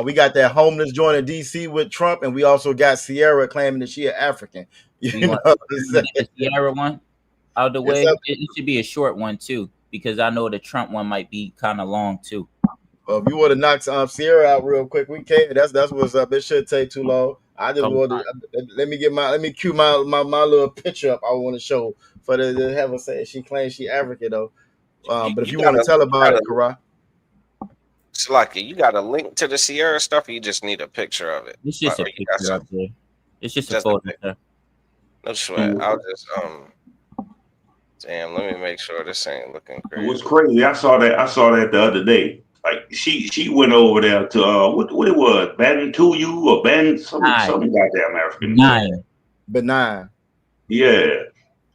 We got that homeless joint in DC with Trump, and we also got Sierra claiming that she an African. You know the Sierra one out the way. It should be a short one too, because I know the Trump one might be kind of long too. Well, if you want to knock Sierra out real quick, we can. That's what's up. It shouldn't take too long. I just want to let me cue my little picture up. I want to show for the have her say she claims she African though. But if you want to tell about it, Kara. Slacky, you got a link to the Sierra stuff, or you just need a picture of it? It's just a picture up there. It's just a photo. No sweat. I'll just damn, let me make sure this ain't looking crazy. What's crazy? I saw that the other day. Like she went over there to what it was, Bantuyu or some goddamn African. Benign. Yeah.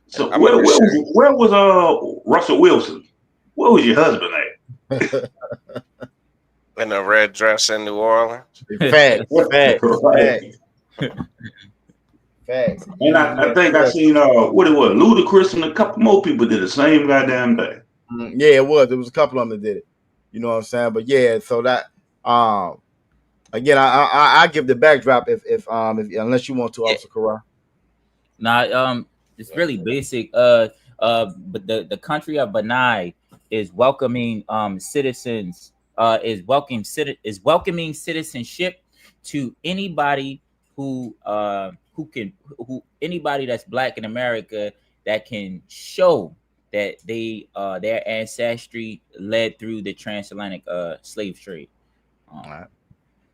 So where was Russell Wilson? Where was your husband at? In a red dress in New Orleans. Facts. Right. Facts. And I think I seen what it was, Ludacris and a couple more people did the same goddamn day. Yeah, it was. There was a couple of them that did it. You know what I'm saying? But yeah, so that again, I give the backdrop if unless you want to, Officer Karar. Nah, it's really basic. But the country of Benin is welcoming citizens. Is welcoming citizenship to anybody who anybody that's Black in America that can show that they their ancestry led through the transatlantic slave trade. All right.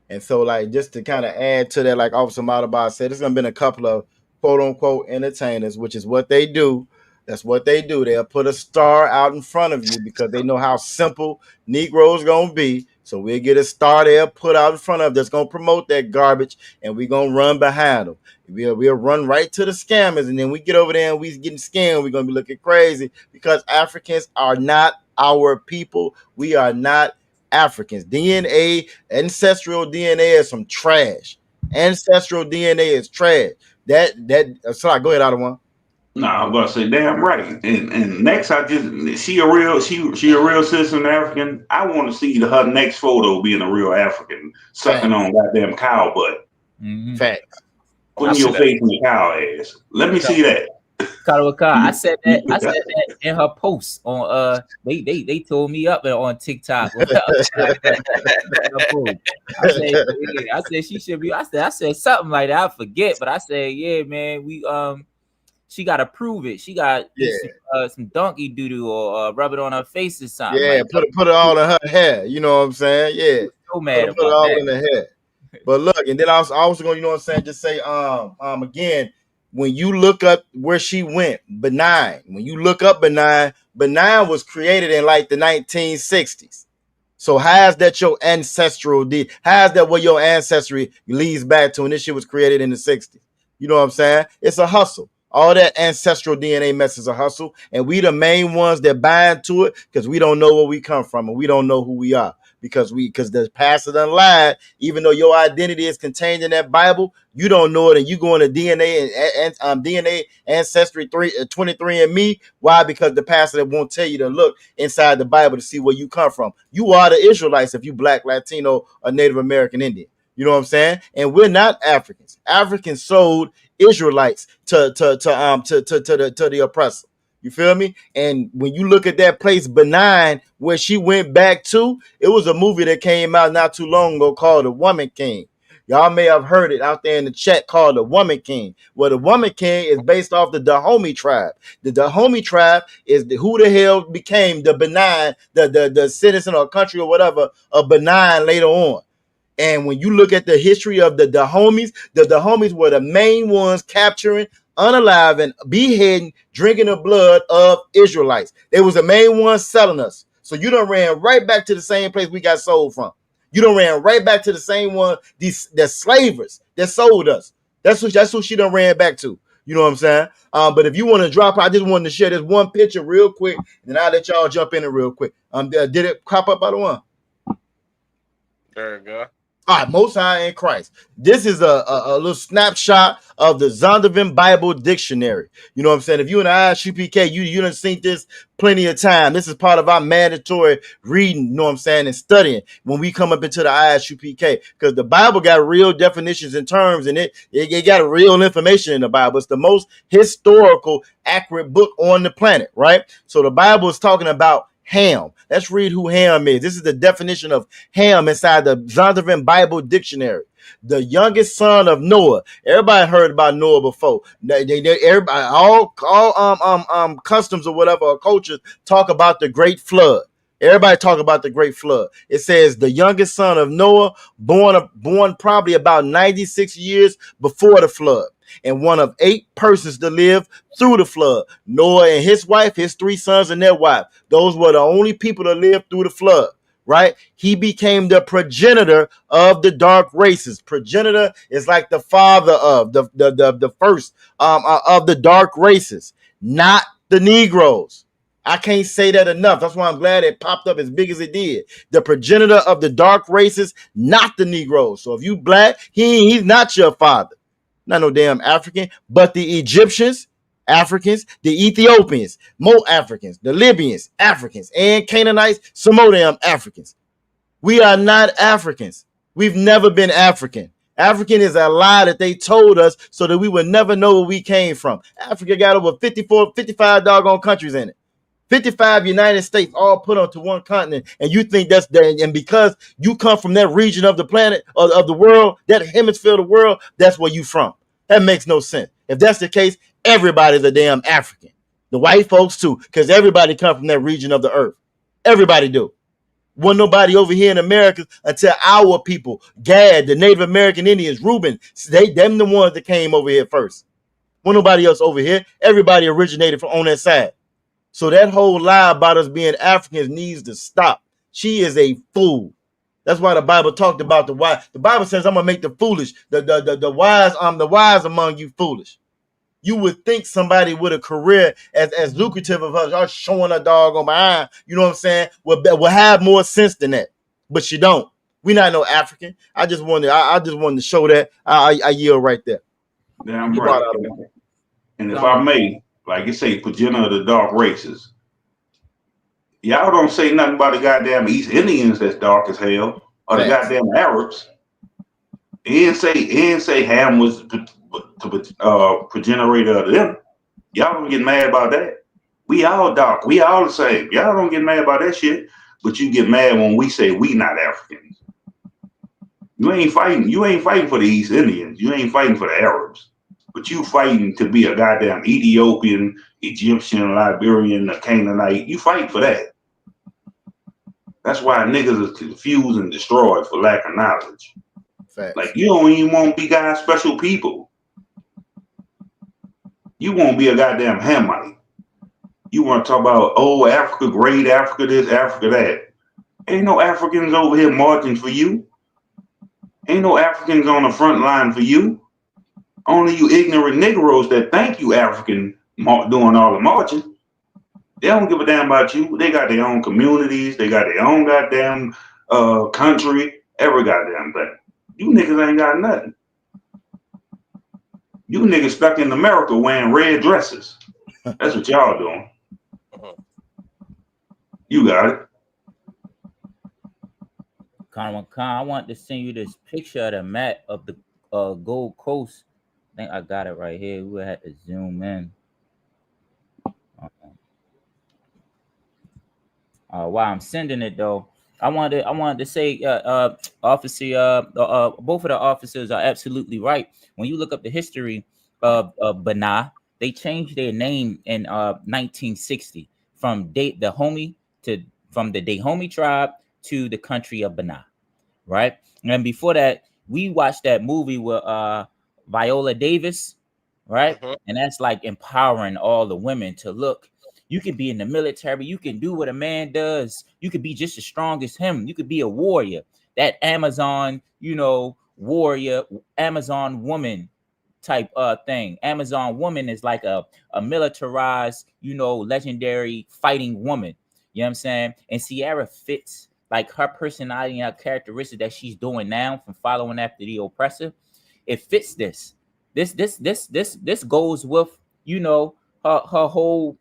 And so, like, just to kind of add to that, like Officer Malabar said, there's gonna been a couple of quote unquote entertainers, which is what they do. That's what they do. They'll put a star out in front of you because they know how simple Negroes gonna be. So we'll get a star there put out in front of that's gonna promote that garbage, and we're gonna run behind them. We'll run right to the scammers, and then we get over there and we getting scammed. We're gonna be looking crazy because Africans are not our people. We are not Africans. DNA, ancestral DNA is some trash. Ancestral DNA is trash. Sorry, go ahead, Ottawa. No, I was about to say, damn right. And next, she a real citizen African. I want to see her next photo being a real African, sucking on goddamn cow butt. Mm-hmm. Facts. Putting your face in the cow ass. Let me see that. I said that in her post on they told me up on TikTok. I said she should be. I said something like that. I forget, but I said, yeah, man, she got to prove it. She got some donkey doo-doo or rub it on her face or something. Yeah, like put it all in her hair. You know what I'm saying? Yeah. So mad put it all in her hair. But look, and then I was also going to, you know what I'm saying, just say again, when you look up where she went, Benin. When you look up Benin was created in like the 1960s. So how's that your ancestral deed? How's that what your ancestry leads back to? And this shit was created in the 60s. You know what I'm saying? It's a hustle. All that ancestral DNA mess is a hustle. And we the main ones that buy into it because we don't know where we come from and we don't know who we are. Because the pastor done lied, even though your identity is contained in that Bible, you don't know it, and you go into DNA and DNA Ancestry 23andMe. Why? Because the pastor won't tell you to look inside the Bible to see where you come from. You are the Israelites if you Black, Latino, or Native American Indian. You know what I'm saying? And we're not Africans. Africans sold Israelites to the oppressor. You feel me? And when you look at that place, Benin, where she went back to, it was a movie that came out not too long ago called The Woman King. Y'all may have heard it out there in the chat called The Woman King. Well, The Woman King is based off the Dahomey tribe. The Dahomey tribe is who the hell became the Benin, the citizen or country or whatever of Benin later on. And when you look at the history of the Dahomeys were the main ones capturing, unaliving, beheading, drinking the blood of Israelites. They was the main ones selling us. So you done ran right back to the same place we got sold from. You done ran right back to the same one, the slavers that sold us. That's who she done ran back to. You know what I'm saying? But if you want to drop, I just wanted to share this one picture real quick, and then I'll let y'all jump in it real quick. Did it crop up by the one? There you go. All right, Most High in Christ. This is a little snapshot of the Zondervan Bible Dictionary. You know what I'm saying? If you in the ISUPK, you done seen this plenty of time. This is part of our mandatory reading, you know what I'm saying, and studying when we come up into the ISUPK. Because the Bible got real definitions and terms, and it got real information in the Bible. It's the most historical, accurate book on the planet, right? So the Bible is talking about Ham. Let's read who Ham is. This is the definition of Ham inside the Zondervan Bible Dictionary. The youngest son of Noah. Everybody heard about Noah before. Everybody, all customs or whatever or cultures talk about the great flood. Everybody talk about the great flood. It says the youngest son of Noah, born probably about 96 years before the flood, and one of 8 persons to live through the flood. Noah and his wife, his 3 sons and their wife. Those were the only people to live through the flood, right? He became the progenitor of the dark races. Progenitor is like the father of the first of the dark races, not the Negroes. I can't say that enough. That's why I'm glad it popped up as big as it did. The progenitor of the dark races, not the Negroes. So if you black, he's not your father. Not no damn African, but the Egyptians, Africans, the Ethiopians, more Africans, the Libyans, Africans, and Canaanites, some more damn Africans. We are not Africans. We've never been African. African is a lie that they told us so that we would never know where we came from. Africa got over 55 doggone countries in it. 55 United States all put onto one continent, and you think that's that, and because you come from that region of the planet, of the world, that hemisphere of the world, that's where you from. That makes no sense. If that's the case, everybody's a damn African. The white folks too, because everybody come from that region of the earth. Everybody do. Wasn't nobody over here in America until our people, Gad, the Native American Indians, Reuben, them the ones that came over here first. Wasn't nobody else over here. Everybody originated from on that side. So that whole lie about us being Africans needs to stop. She is a fool. That's why the Bible talked about the wise. The Bible says, I'm gonna make the foolish, the wise, the wise among you foolish. You would think somebody with a career as lucrative of us showing a dog on my eye, you know what I'm saying, will have more sense than that. But you don't. We're not no African. I just wanted to show that. I yield right there. Damn right. And if I may, like you say, progenitor of the dark races. Y'all don't say nothing about the goddamn East Indians that's dark as hell, or the goddamn Arabs. He didn't say Ham was progenitor of them. Y'all don't get mad about that. We all dark. We all the same. Y'all don't get mad about that shit. But you get mad when we say we not Africans. You ain't fighting for the East Indians. You ain't fighting for the Arabs. But you fighting to be a goddamn Ethiopian, Egyptian, Liberian, a Canaanite. You fight for that. That's why niggas are confused and destroyed for lack of knowledge. Facts. Like, you don't even want to be God's special people. You won't be a goddamn Hamite. You want to talk about, oh, Africa great, Africa this, Africa that. Ain't no Africans over here marching for you. Ain't no Africans on the front line for you. Only you ignorant Negroes that think you African doing all the marching. They don't give a damn about you. They got their own communities. They got their own goddamn country. Every goddamn thing. You niggas ain't got nothing. You niggas stuck in America wearing red dresses. That's what y'all doing. You got it. Khan, I want to send you this picture of the map of the Gold Coast. I think I got it right here. We had to zoom in. While I'm sending it though, I wanted to say, officer, both of the officers are absolutely right. When you look up the history of Benin, they changed their name in 1960 from the Dahomey tribe to the country of Benin, right? And before that, we watched that movie with Viola Davis, right? And that's like empowering all the women to look. You can be in the military. You can do what a man does. You could be just as strong as him. You could be a warrior. That Amazon, warrior, Amazon woman type thing. Amazon woman is like a militarized, legendary fighting woman. You know what I'm saying? And Sierra fits like her personality and her characteristic that she's doing now from following after the oppressor. It fits this. This goes with, her whole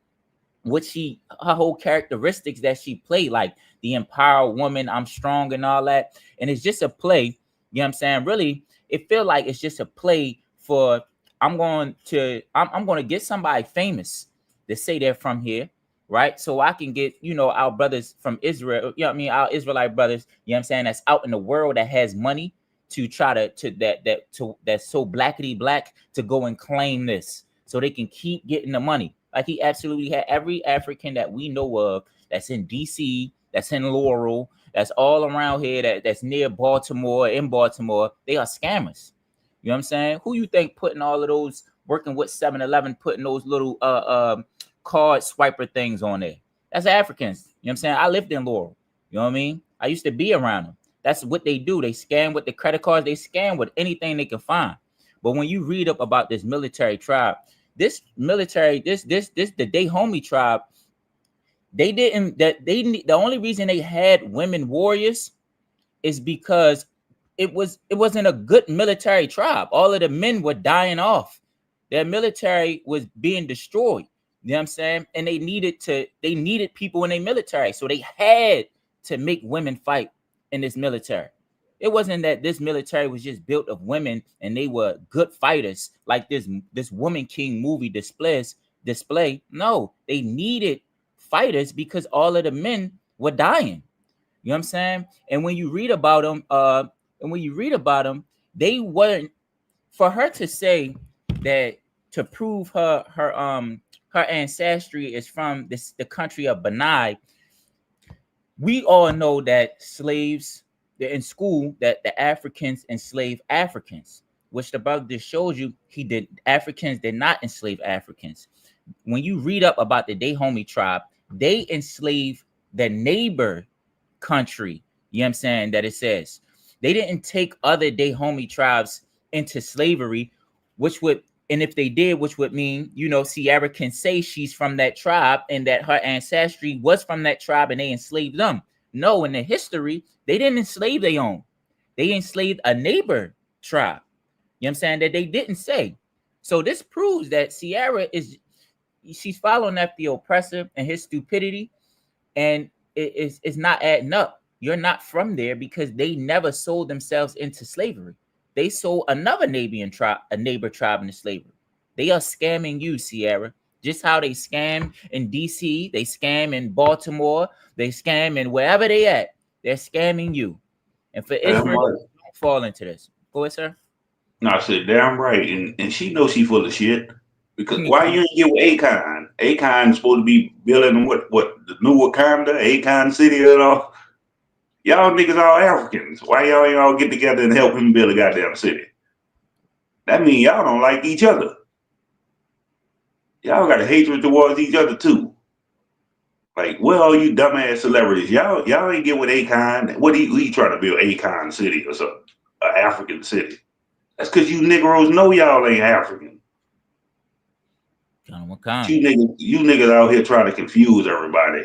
characteristics that she played, like the empowered woman, I'm strong and all that. And it's just a play, you know what I'm saying? Really, it feel like it's just a play for I'm going to get somebody famous to say they're from here, right? So I can get, our brothers from Israel, our Israelite brothers, you know what I'm saying, that's out in the world that has money to try that's so blackety black to go and claim this so they can keep getting the money. Like he absolutely had every African that we know of that's in DC, that's in Laurel, that's all around here, that's near Baltimore, in Baltimore. They are scammers. You know what I'm saying? Who you think putting all of those, working with 7-Eleven, putting those little card swiper things on there? That's Africans. You know what I'm saying? I lived in Laurel. You know what I mean? I used to be around them. That's what they do. They scam with the credit cards. They scam with anything they can find. But when you read up about this military tribe, the Dahomey tribe, They didn't. The only reason they had women warriors is because it wasn't a good military tribe. All of the men were dying off. Their military was being destroyed. You know what I'm saying? And they needed people in their military. So they had to make women fight in this military. It wasn't that this military was just built of women and they were good fighters like this Woman King movie display. No, they needed fighters because all of the men were dying. You know what I'm saying? And when you read about them, they weren't, for her to say that, to prove her ancestry is from the country of Benai. We all know that slaves in school, that the Africans enslaved Africans, which the brother just shows you Africans did not enslave Africans. When you read up about the Dahomey tribe, they enslaved the neighbor country. You know what I'm saying? That it says they didn't take other Dahomey tribes into slavery, and if they did, which would mean, Ciara can say she's from that tribe and that her ancestry was from that tribe and they enslaved them. No, in the history, they didn't enslave their own. They enslaved a neighbor tribe. You know what I'm saying? That they didn't say. So this proves that Ciara she's following after the oppressor and his stupidity, and it's not adding up. You're not from there because they never sold themselves into slavery. They sold another neighbor tribe into slavery. They are scamming you, Ciara. Just how they scam in DC, they scam in Baltimore, they scam in wherever they at. They're scamming you. And for Israel, don't fall into this. Go ahead, sir. No, I said damn right, and she knows she full of shit. Because why you ain't get with Akon? Akon's supposed to be building what the new Wakanda, Akon City and all. Y'all niggas all Africans. Why y'all ain't all get together and help him build a goddamn city? That means y'all don't like each other. Y'all got a hatred towards each other too. Like, where are you dumbass celebrities? Y'all ain't get with Akon. What he trying to build Akon City or something? An African city. That's because you Negroes know y'all ain't African. You niggas out here trying to confuse everybody.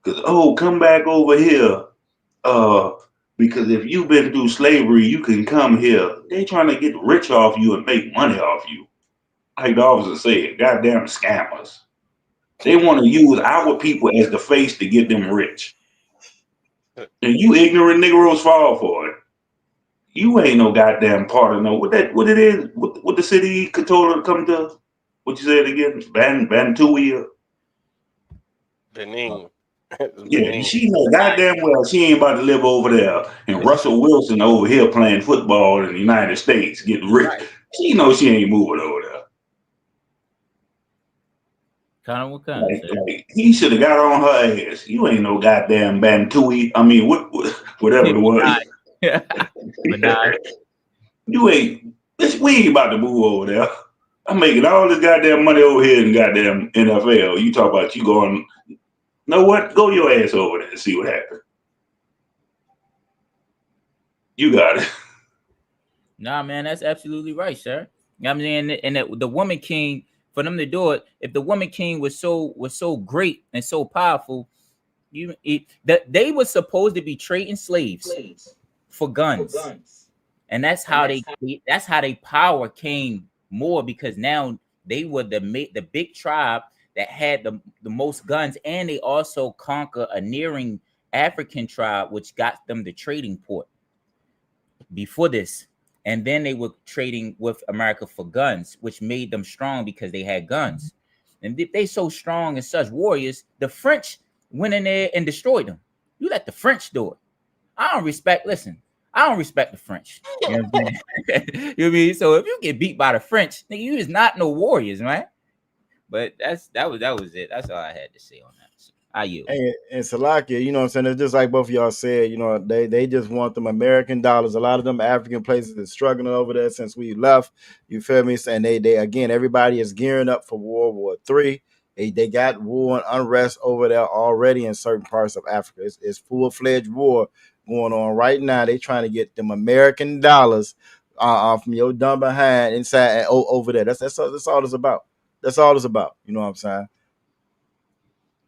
Because, come back over here. Because if you've been through slavery, you can come here. They trying to get rich off you and make money off you. Like the officer said, goddamn scammers. They want to use our people as the face to get them rich. And you ignorant Negroes fall for it. You ain't no goddamn part of what it is, what the city controller come to. What you said again? Bantuia. Benin. Yeah, she know goddamn well she ain't about to live over there. And Russell Wilson over here playing football in the United States, getting rich. Right. She knows she ain't moving over there. Like, he should have got on her ass. You ain't no goddamn Bantui. I mean, whatever it was. You ain't. We ain't about to move over there. I'm making all this goddamn money over here in goddamn NFL. You talk about you going. Know what? Go your ass over there and see what happens. You got it. Nah, man, that's absolutely right, sir. I mean, and the Woman King, for them to do it, if the Woman King was so great and so powerful, that they were supposed to be trading slaves for guns. And that's how they power came more, because now they were the big tribe that had the most guns, and they also conquer a nearing African tribe, which got them the trading port before this. And then they were trading with America for guns, which made them strong because they had guns. And if they so strong and such warriors, the French went in there and destroyed them. You let the French do it. I don't respect the French. You know what I'm saying? You know what I mean? So if you get beat by the French, nigga, you is not no warriors, man. But that was it. That's all I had to say on that. So, and Salakia, you know what I'm saying? It's just like both of y'all said, you know, they just want them American dollars. A lot of them African places are struggling over there since we left. You feel me? And they again, everybody is gearing up for World War III. They got war and unrest over there already in certain parts of Africa. It's full-fledged war going on right now. They trying to get them American dollars from your dumb behind inside and over there. That's all it's about. That's all it's about. You know what I'm saying?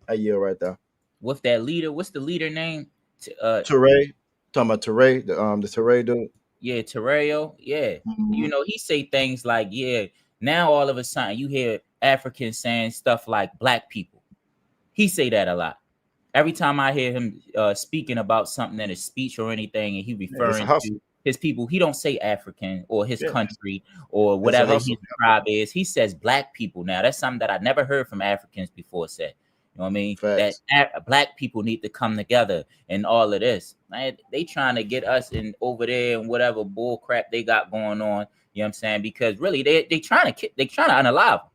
I yield right there. with that leader. What's the leader name? Teray. Talking about Teray, the Teray dude. Yeah, Terrell. Yeah. You know, he say things like, yeah, now all of a sudden you hear Africans saying stuff like black people. He say that a lot. Every time I hear him speaking about something in a speech or anything, and he referring to his people, he don't say African or his country or whatever his tribe is. He says black people now. That's something that I never heard from Africans before said. You know what I mean? Facts. That black people need to come together and all of this. Man, they trying to get us in over there and whatever bull crap they got going on. You know what I'm saying? Because really they trying to unalive them.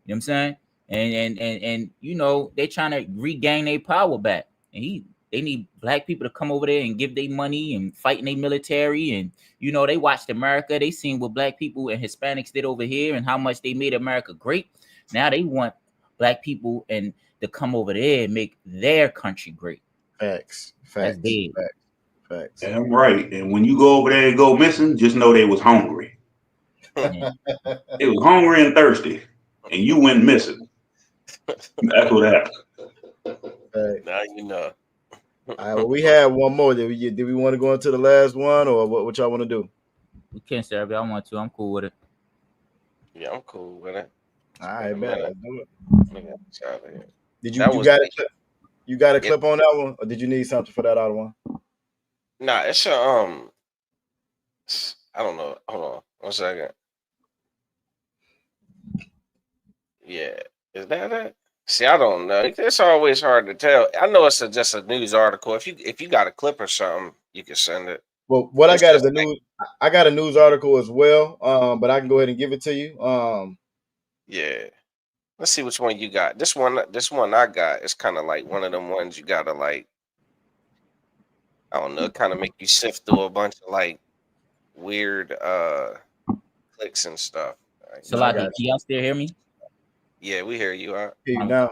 You know what I'm saying? And you know, they trying to regain their power back. And they need black people to come over there and give their money and fight in their military. And you know, they watched America. They seen what black people and Hispanics did over here and how much they made America great. Now they want black people and to come over there and make their country great. Facts. Damn right. And when you go over there and go missing, just know they was hungry. They was hungry and thirsty, and you went missing. That's what happened. Now you know. All right, well, we had one more. Did we want to go into the last one, or what y'all want to do? We can't say I want to. I'm cool with it. Yeah, I'm cool with it. All right, man. Let's do it. Did you got a clip on that one, or did you need something for that other one? Nah, it's a I don't know. Hold on 1 second. Yeah, is that it? See, I don't know. It's always hard to tell. I know it's just a news article. If you got a clip or something, you can send it. Well, what I got is I got a news article as well. But I can go ahead and give it to you. Yeah. Let's see which one you got. This one I got is kind of like one of them ones you gotta like, I don't know, kind of make you sift through a bunch of like weird clicks and stuff. Right? So like, can y'all still hear me? Yeah, we hear you out. Hear you now.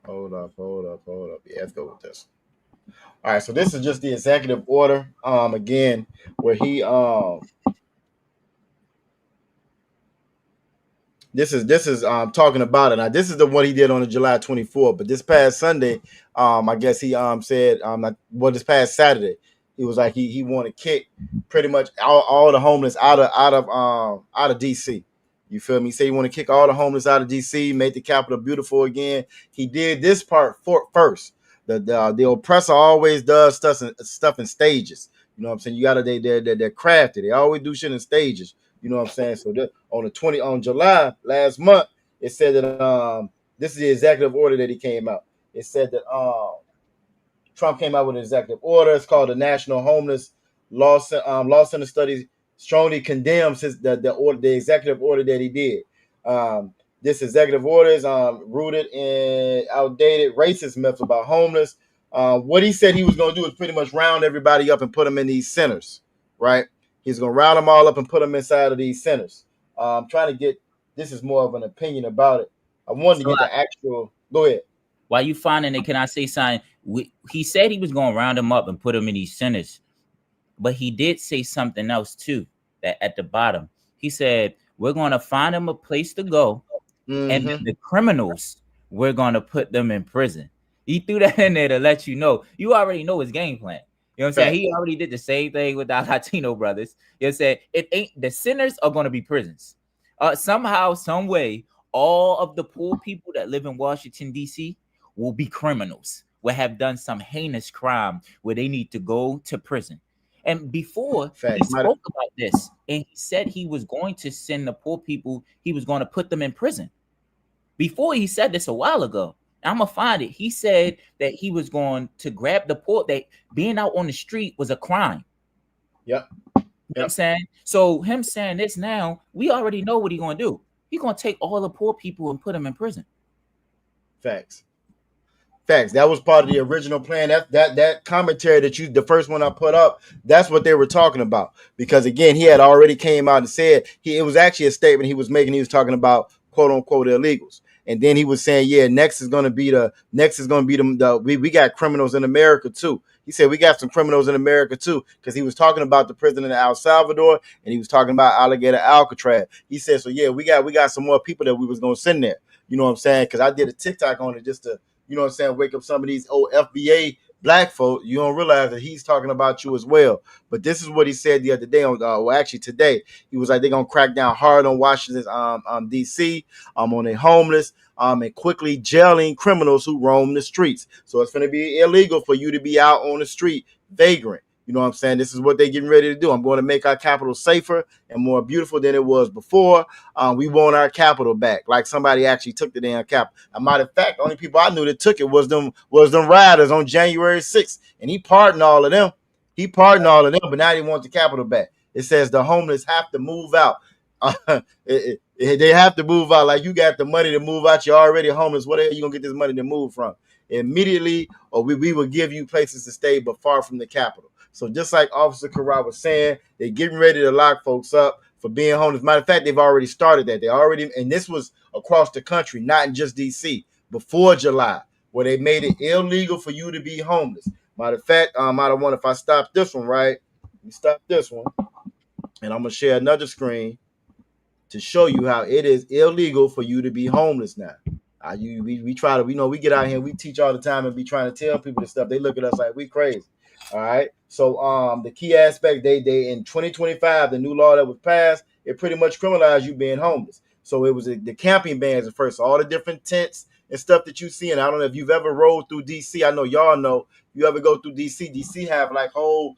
Hold up. Yeah, let's go with this. All right, so this is just the executive order. Again, where he This is talking about it. Now, this is the one he did on the July 24th. But this past Sunday, I guess he said, this past Saturday, he was like he wanted to kick pretty much all the homeless out of DC. You feel me? He said he want to kick all the homeless out of DC, make the Capitol beautiful again. He did this part first. The oppressor always does stuff in stages. You know what I'm saying? You gotta they're crafty. They always do shit in stages. You know what I'm saying? So on July last month, it said that this is the executive order that he came out. It said that Trump came out with an executive order. It's called the National Homeless Law Center Studies strongly condemns the executive order that he did. This executive order is rooted in outdated racist myths about homeless. What he said he was going to do is pretty much round everybody up and put them in these centers, right? He's going to round them all up and put them inside of these centers. I'm trying to get, this is more of an opinion about it. I wanted to get the actual, go ahead. While you finding it, can I say something? He said he was going to round them up and put them in these centers, but he did say something else too, that at the bottom. He said, we're going to find them a place to go, and then the criminals, we're going to put them in prison. He threw that in there to let you know. You already know his game plan. You know what I'm saying? He already did the same thing with our Latino brothers. You know what I'm saying? It ain't, the sinners are going to be prisons. Somehow, some way, all of the poor people that live in Washington, D.C. will be criminals, will have done some heinous crime where they need to go to prison. And before, he spoke about this, and he said he was going to send the poor people, he was going to put them in prison. Before, he said this a while ago. I'm going to find it. He said that he was going to grab the poor, that being out on the street was a crime. Yep. You know what I'm saying? So him saying this now, we already know what he's going to do. He's going to take all the poor people and put them in prison. Facts. That was part of the original plan. That commentary that the first one I put up, that's what they were talking about. Because again, he had already came out and said it was actually a statement he was making. He was talking about quote unquote illegals. And then he was saying, yeah, next is going to be we got criminals in America too. He said we got some criminals in America too, because he was talking about the prison in El Salvador and he was talking about Alligator Alcatraz. He said, so yeah, we got some more people that we was gonna send there. You know what I'm saying? Because I did a TikTok on it just to, you know what I'm saying, wake up some of these old FBA black folk. You don't realize that he's talking about you as well. But this is what he said the other day on, well, actually today. He was like, they're gonna crack down hard on Washington, DC, on the homeless, and quickly jailing criminals who roam the streets. So it's going to be illegal for you to be out on the street vagrant. You know what I'm saying? This is what they're getting ready to do. I'm going to make our capital safer and more beautiful than it was before. We want our capital back, like somebody actually took the damn capital. As a matter of fact, the only people I knew that took it was them riders on January 6th, and he pardoned all of them. But now they want the capital back. It says the homeless have to move out. They have to move out. Like, you got the money to move out. You're already homeless. Where are you gonna get this money to move from? Immediately, or we will give you places to stay, but far from the capital. So just like Officer Carra was saying, they're getting ready to lock folks up for being homeless. Matter of fact, they've already started that. And this was across the country, not in just DC, before July, where they made it illegal for you to be homeless. Matter of fact, I don't want, if I stop this one, right? Let me stop this one. And I'm gonna share another screen to show you how it is illegal for you to be homeless now. We try to, we get out here, we teach all the time and be trying to tell people this stuff. They look at us like we crazy. All right. So the key aspect, they in 2025, the new law that was passed, it pretty much criminalized you being homeless. So it was the camping bans at first, all the different tents and stuff that you see. And I don't know if you've ever rode through DC. I know y'all know. You ever go through DC? DC have like whole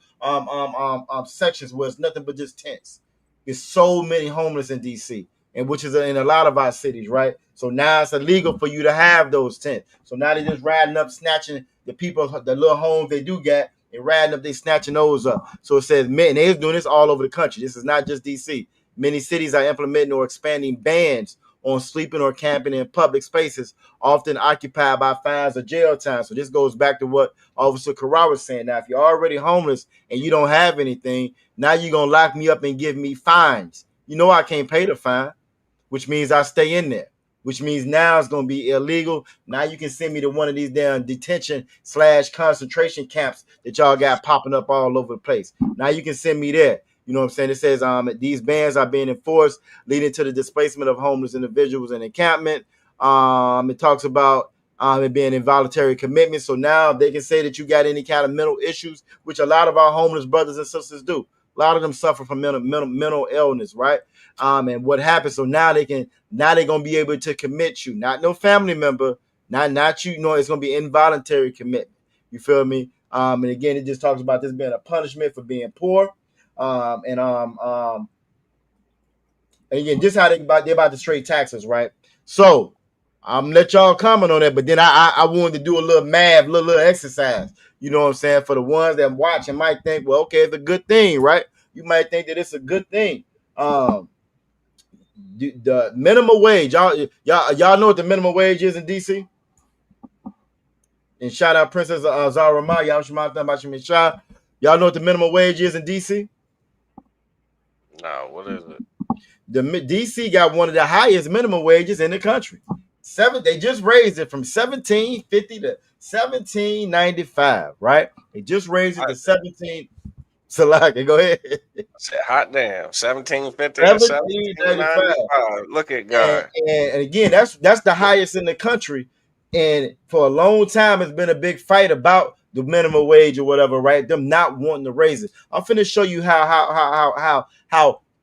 sections where it's nothing but just tents. There's so many homeless in DC, and which is in a lot of our cities, right? So now it's illegal for you to have those tents. So now they're just riding up, snatching the people, the little homes they do get, and riding up, they snatching those up. So it says, man, they're doing this all over the country. This is not just DC. Many cities are implementing or expanding bans on sleeping or camping in public spaces, often occupied by fines or jail time. So this goes back to what Officer Carra was saying. Now, if you're already homeless and you don't have anything, now you're going to lock me up and give me fines. You know I can't pay the fine, which means I stay in there, which means now it's going to be illegal. Now you can send me to one of these damn detention/concentration camps that y'all got popping up all over the place. Now you can send me there. You know what I'm saying? It says these bans are being enforced, leading to the displacement of homeless individuals in encampment. It talks about it being involuntary commitment. So now they can say that you got any kind of mental issues, which a lot of our homeless brothers and sisters do. A lot of them suffer from mental illness, right? And what happens? So now they're gonna be able to commit you, not no family member, not you. No, it's gonna be involuntary commitment. You feel me? And again, it just talks about this being a punishment for being poor. And again, just how they're about to straight taxes, right? So I'm let y'all comment on that, but then I wanted to do a little math, little exercise. You know what I'm saying? For the ones that watch and might think, well, okay, it's a good thing, right? You might think that it's a good thing. The minimum wage, y'all know what the minimum wage is in DC? And shout out Princess Zara Ma, y'all know what the minimum wage is in DC? No, what is it? The DC got one of the highest minimum wages in the country. They just raised it from $17.50 to $17.95, right? They just raised it to 17. Salaka, go ahead. Hot damn, $17.50 to $17.95. Look at God. And again, that's the highest in the country. And for a long time, it's been a big fight about the minimum wage or whatever, right? Them not wanting to raise it. I'm finna show you how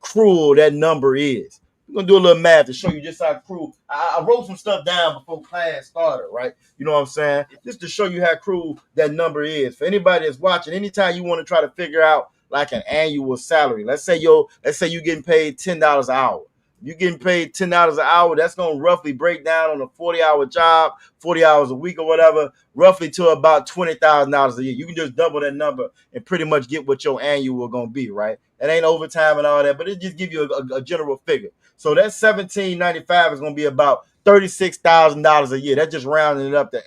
cruel that number is. We're gonna do a little math to show you just how cruel. I wrote some stuff down before class started, right? You know what I'm saying? Just to show you how cruel that number is. For anybody that's watching, anytime you want to try to figure out like an annual salary, let's say you're getting paid $10 an hour. You're getting paid $10 an hour. That's gonna roughly break down on a 40-hour job, 40 hours a week or whatever, roughly to about $20,000 a year. You can just double that number and pretty much get what your annual gonna be, right? That ain't overtime and all that, but it just give you a general figure. So that $17.95 is gonna be about $36,000 a year. That's just rounding it up to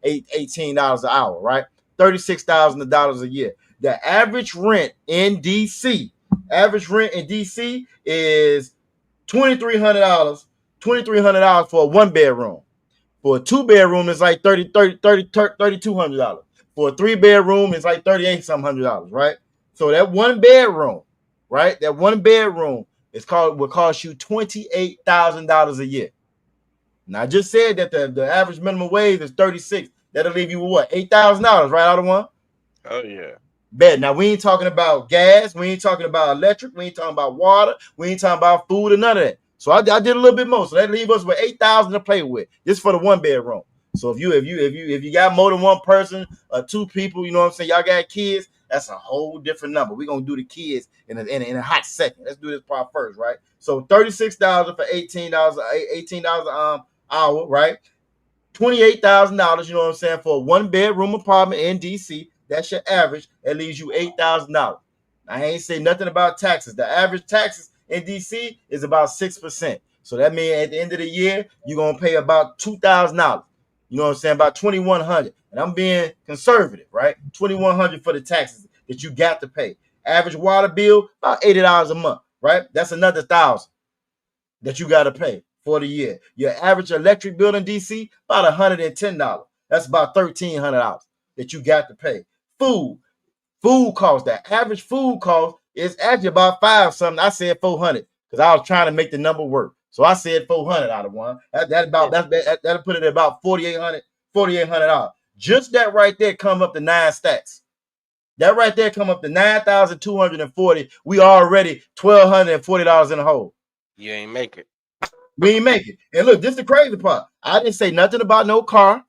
$18 an hour, right? $36,000 a year. The average rent in DC is $2,300 for a 1 bedroom. For a 2 bedroom, it's like $3,200. For a 3-bedroom, it's like $38,000, right? So that 1 bedroom, right? That 1 bedroom will cost you $28,000 a year. Now I just said that the average minimum wage is 36. That'll leave you with what, $8,000, right, out of one? Oh yeah. Bet. Now we ain't talking about gas, we ain't talking about electric, we ain't talking about water, we ain't talking about food or none of that. So I did a little bit more. So that leave us with $8,000 to play with. Just for the 1 bedroom. So if you got more than one person or 2 people, you know what I'm saying, y'all got kids, that's a whole different number. We're gonna do the kids in a hot second. Let's do this part first, right? So $36 for $18 hour, right? $28,000, you know what I'm saying, for a 1 bedroom apartment in DC. That's your average. That leaves you $8,000. I ain't say nothing about taxes. The average taxes in DC is about 6%. So that means at the end of the year, you're gonna pay about $2,000. You know what I'm saying? About $2,100. And I'm being conservative, right? $2,100 for the taxes that you got to pay. Average water bill, about $80 a month, right? That's another $1,000 that you got to pay for the year. Your average electric bill in DC, about $110. That's about $1,300 that you got to pay. Food cost, the average food cost is actually about $5 something. I said $400 because I was trying to make the number work. So I said $400 out of one. That'll put it at about $4,800. Just that right there come up to 9 stacks. That right there come up to $9,240. We already $1,240 in the hole. You ain't make it. We ain't make it. And look, this is the crazy part. I didn't say nothing about no car.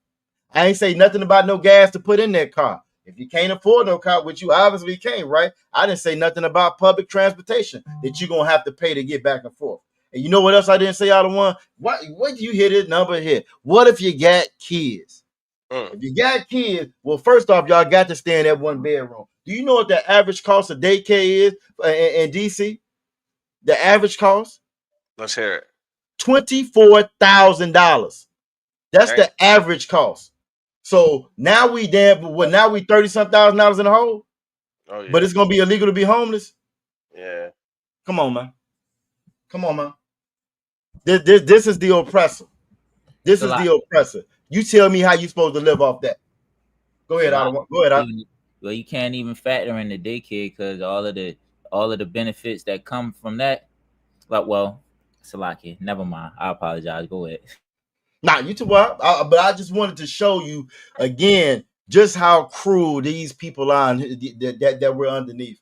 I ain't say nothing about no gas to put in that car. If you can't afford no car, which you obviously can't, right? I didn't say nothing about public transportation that you're gonna have to pay to get back and forth. And you know what else I didn't say out of one? What do you hear this number here? What if you got kids? If you got kids, well, first off, y'all got to stay in that 1 bedroom. Do you know what the average cost of daycare is in DC? The average cost? Let's hear it. $24,000. That's the average cost. So now we $30-some thousand in the hole. Oh yeah. But it's gonna be illegal to be homeless. Yeah. Come on, man. Come on, man. This is the oppressor. This is the oppressor. You tell me how you supposed to live off that. Go ahead, Adam. Go ahead, Adam. Well, you can't even factor in the daycare because all of the benefits that come from that. Like, well, Salaki, never mind. I apologize. Go ahead. Nah, you too well. But I just wanted to show you again just how cruel these people are that we're underneath.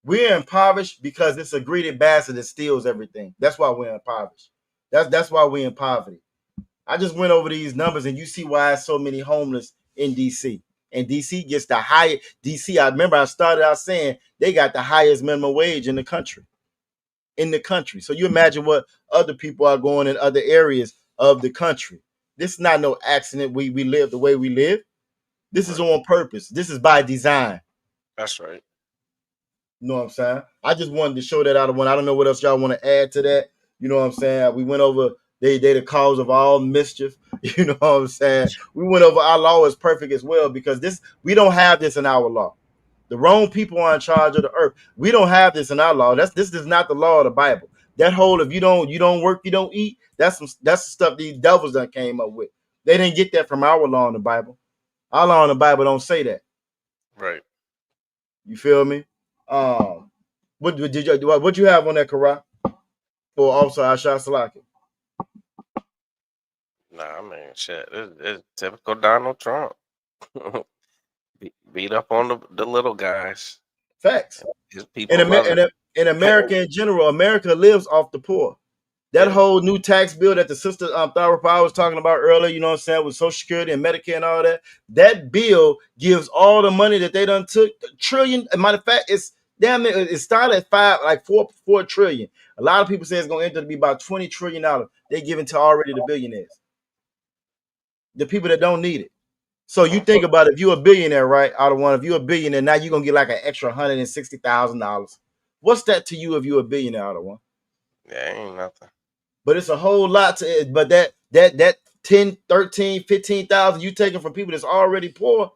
We're impoverished because it's a greedy bastard that steals everything. That's why we're impoverished. That's why we're in poverty. I just went over these numbers and you see why so many homeless in DC. And DC gets the highest. DC, I remember I started out saying they got the highest minimum wage in the country. So you imagine what other people are going in other areas of the country. This is not no accident. We live the way we live. This is on purpose. This is by design. That's right. You know what I'm saying? I just wanted to show that out of one. I don't know what else y'all want to add to that. You know what I'm saying? We went over they the cause of all mischief. You know what I'm saying? We went over our law is perfect as well because we don't have this in our law. The wrong people are in charge of the earth. We don't have this in our law. This is not the law of the Bible. That whole if you don't work, you don't eat. That's the stuff these devils done came up with. They didn't get that from our law in the Bible. Our law in the Bible don't say that. Right. You feel me? What you have on that, Kara? For Officer Asha Salaki? Nah, I mean, shit. It's typical Donald Trump. Beat up on the little guys. Facts. His people in America in general, America lives off the poor. That whole new tax bill that the sister Thara Powell was talking about earlier, you know what I'm saying, with Social Security and Medicare and all that, that bill gives all the money that they done took, $1 trillion. Matter of fact, it's damn it, it started at $4 trillion. A lot of people say it's gonna end up to be about $20 trillion they giving to already the billionaires. The people that don't need it. So you think about it, if you're a billionaire, right? Out of one, if you're a billionaire, now you're gonna get like an extra $160,000. What's that to you if you're a billionaire out of one? Yeah, ain't nothing. But it's a whole lot to it. But that 10, 13, 15,000 you taking from people that's already poor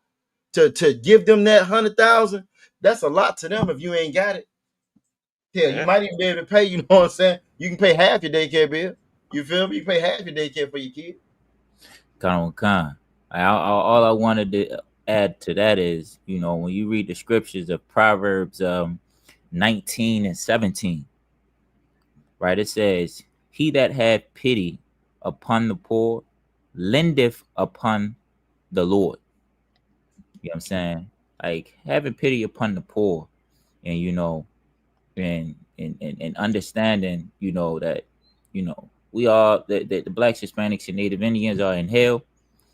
to give them that 100,000, that's a lot to them if you ain't got it. Yeah, you might even be able to pay, you know what I'm saying? You can pay half your daycare bill. You feel me? You pay half your daycare for your kid. All I wanted to add to that is, you know, when you read the scriptures of Proverbs 19 and 17, right? It says, "He that hath pity upon the poor lendeth upon the Lord." You know what I'm saying? Like having pity upon the poor, and you know, and understanding, you know, that, you know, we are the blacks, Hispanics, and Native Indians are in hell.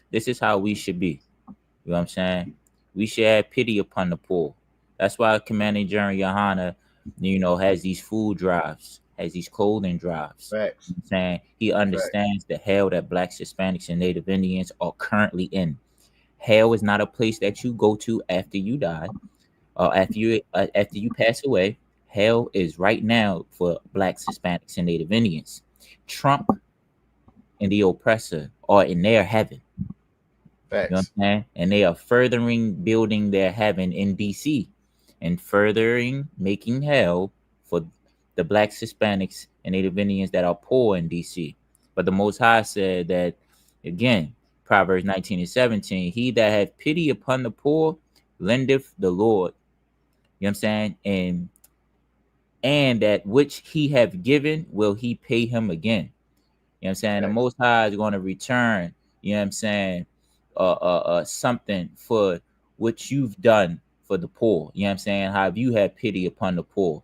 This is how we should be. You know what I'm saying? We should have pity upon the poor. That's why Commanding General Yohana, you know, has these food drives, has these clothing drives. Facts. You know what I'm saying he understands the hell that blacks, Hispanics, and Native Indians are currently in. Hell is not a place that you go to after you die, or after you pass away. Hell is right now for blacks, Hispanics, and Native Indians. Trump and the oppressor are in their heaven. Facts. You know what I'm saying? And they are furthering building their heaven in DC and furthering making hell for the blacks, Hispanics, and Native Indians that are poor in DC. But the Most High said that, again, Proverbs 19 and 17, "He that hath pity upon the poor lendeth the Lord." You know what I'm saying? And that which he have given will he pay him again. You know what I'm saying? The Most High is going to return, you know what I'm saying, something for what you've done for the poor. You know what I'm saying? How you have pity upon the poor.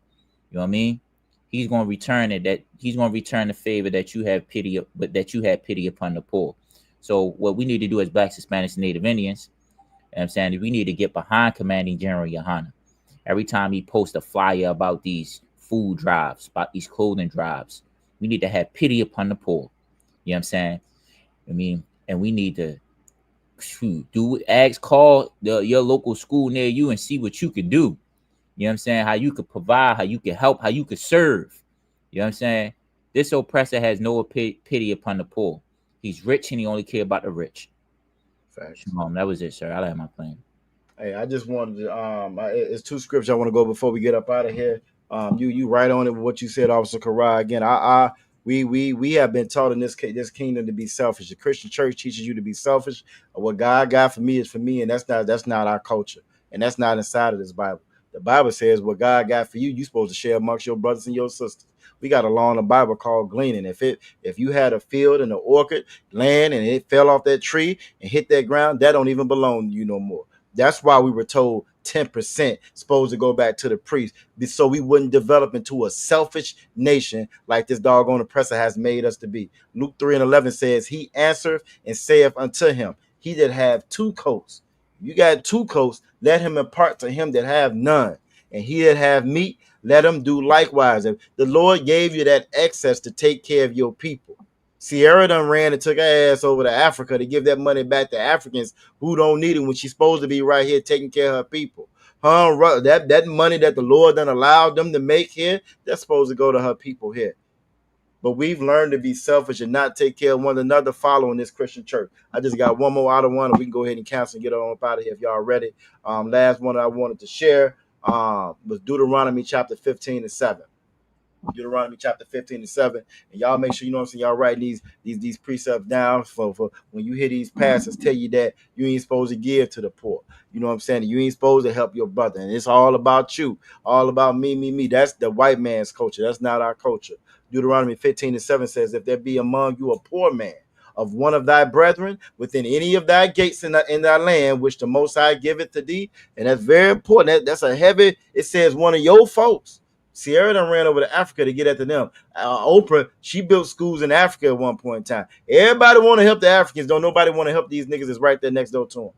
You know what I mean? He's going to return it, that he's going to return the favor that you have pity, but that you have pity upon the poor. So what we need to do as blacks, Hispanics, and Native Indians, you know what I'm saying, is we need to get behind Commanding General Yohana. Every time he posts a flyer about these food drives, about these clothing drives, we need to have pity upon the poor. You know what I'm saying? I mean, and we need to call your local school near you and see what you can do. You know what I'm saying? How you could provide, how you could help, how you could serve. You know what I'm saying? This oppressor has no pity upon the poor. He's rich and he only cares about the rich. Facts. That was it, sir. I like my plan. Hey, I just wanted to it's two scriptures I want to go before we get up out of here. You right on it with what you said, Officer Karai. Again, we have been taught in this kingdom to be selfish. The Christian church teaches you to be selfish. What God got for me is for me, and that's not our culture, and that's not inside of this Bible. The Bible says what God got for you, you're supposed to share amongst your brothers and your sisters. We got a law in the Bible called gleaning. If you had a field and an orchard, land, and it fell off that tree and hit that ground, that don't even belong to you no more. That's why we were told 10% supposed to go back to the priest, so we wouldn't develop into a selfish nation like this doggone oppressor has made us to be. Luke 3:11 says, "He answereth and saith unto him, He that have two coats, you got two coats, let him impart to him that have none. And he that have meat, let him do likewise." If the Lord gave you that excess to take care of your people. Sierra done ran and took her ass over to Africa to give that money back to Africans who don't need it when she's supposed to be right here taking care of her people. That money that the Lord done allowed them to make here, that's supposed to go to her people here. But we've learned to be selfish and not take care of one another following this Christian church. I just got one more out of one, and we can go ahead and cancel and get on up out of here if y'all ready. Last one I wanted to share was Deuteronomy chapter 15 and 7. Deuteronomy chapter 15 and 7. And y'all make sure, you know what I'm saying, y'all writing these precepts down for when you hear these pastors tell you that you ain't supposed to give to the poor. You know what I'm saying? You ain't supposed to help your brother. And it's all about you. All about me. That's the white man's culture. That's not our culture. Deuteronomy 15 and 7 says, "If there be among you a poor man of one of thy brethren within any of thy gates in thy land, which the Most High giveth to thee," and that's very important. That's a heavy, it says one of your folks. Sierra done ran over to Africa to get at them. Oprah, she built schools in Africa at one point in time. Everybody want to help the Africans. Don't nobody want to help these niggas that's right there next door to them.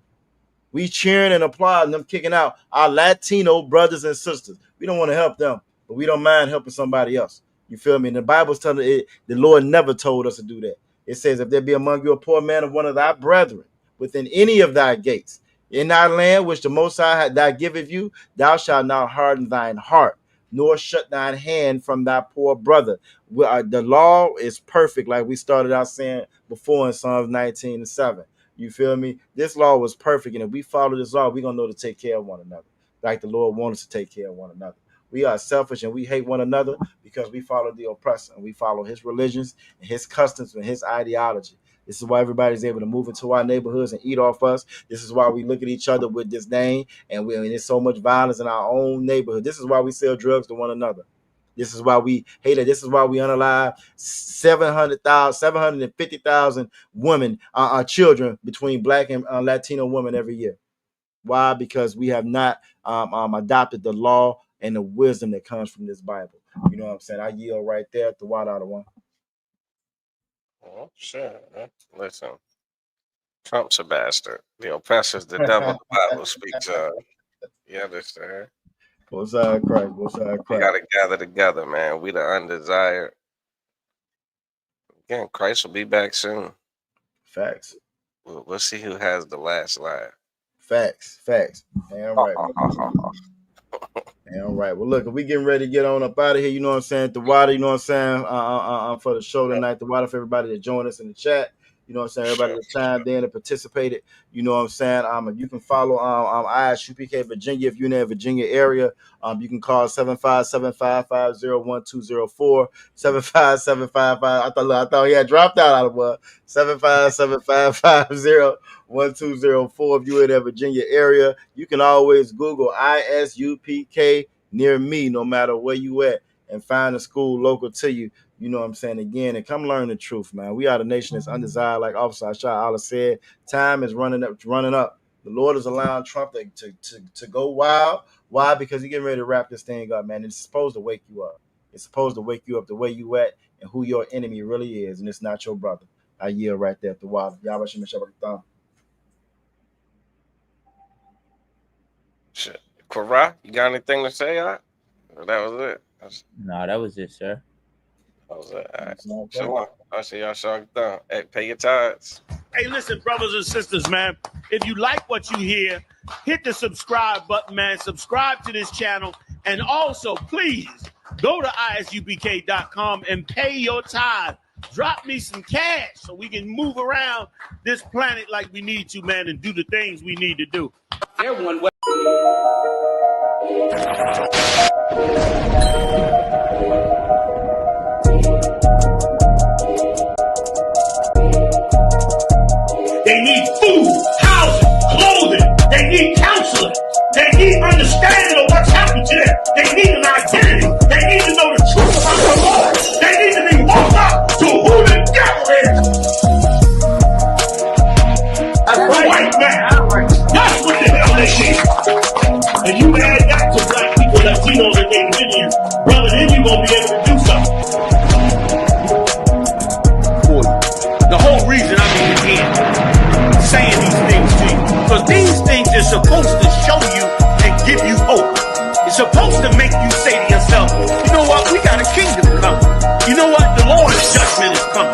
We cheering and applauding them, kicking out our Latino brothers and sisters. We don't want to help them, but we don't mind helping somebody else. You feel me? And the Bible's telling it, the Lord never told us to do that. It says, "If there be among you a poor man of one of thy brethren within any of thy gates, in thy land which the Most High thy giveth you, thou shalt not harden thine heart, nor shut thine hand from thy poor brother." The law is perfect, like we started out saying before in Psalms 19 and 7. You feel me? This law was perfect, and if we follow this law, we're going to know to take care of one another, like the Lord wants us to take care of one another. We are selfish and we hate one another because we follow the oppressor and we follow his religions and his customs and his ideology. This is why everybody's able to move into our neighborhoods and eat off us. This is why we look at each other with disdain, and there's so much violence in our own neighborhood. This is why we sell drugs to one another. This is why we hate it. This is why we unalive 750,000 women, children between Black and Latino women every year. Why? Because we have not adopted the law and the wisdom that comes from this Bible. You know what I'm saying? I yield right there at the water out of one. Oh, sure. Listen, Trump's a bastard. The oppressor's the devil. The Bible speaks of. You understand? What's up, Christ? What's up, Christ? We got to gather together, man. We the undesired. Again, Christ will be back soon. Facts. We'll see who has the last laugh. Facts. Damn right. Damn right. Well, look, if we getting ready to get on up out of here, you know what I'm saying? The water, you know what I'm saying? For the show tonight, the water for everybody that joined us in the chat. You know what I'm saying? Everybody that chimed in and participated. You know what I'm saying? You can follow ISUPK Virginia if you're in the Virginia area. You can call 757-550-1204. 75755. I thought he had dropped out of what? 757-550-1204. If you're in the Virginia area, you can always Google ISUPK near me, no matter where you at, and find a school local to you. You know what I'm saying? Again, and come learn the truth, man. We are the nation that's undesired, like Officer Ashad Allah said. Time is running up. The Lord is allowing Trump to go wild. Why? Because he's getting ready to wrap this thing up, man. It's supposed to wake you up. It's supposed to wake you up the way you at and who your enemy really is, and it's not your brother. I yield right there at the water. Y'all should make sure Shit. Quara, you got anything to say? That was it. No, that was it, sir. That was it. All right. So I'll see y'all shark down. Hey, pay your tithes. Hey, listen, brothers and sisters, man. If you like what you hear, hit the subscribe button, man. Subscribe to this channel. And also, please, go to isupk.com and pay your tithe. Drop me some cash so we can move around this planet like we need to, man, and do the things we need to do. Everyone. They need food, housing, clothing. They need counseling. They need understanding of what's happened to them. They need an identity. They need to know the truth about the Lord. They need to be woke up to who the devil is. That's right. White man. That's what the hell they need. And you add that to black people, Latinos, and they in you, brother, then you're going to be able to do something. The whole reason I mean again, saying these things to you, because these things are supposed to show you and give you hope. It's supposed to make you say to yourself, you know what, we got a kingdom coming. You know what, the Lord's judgment is coming.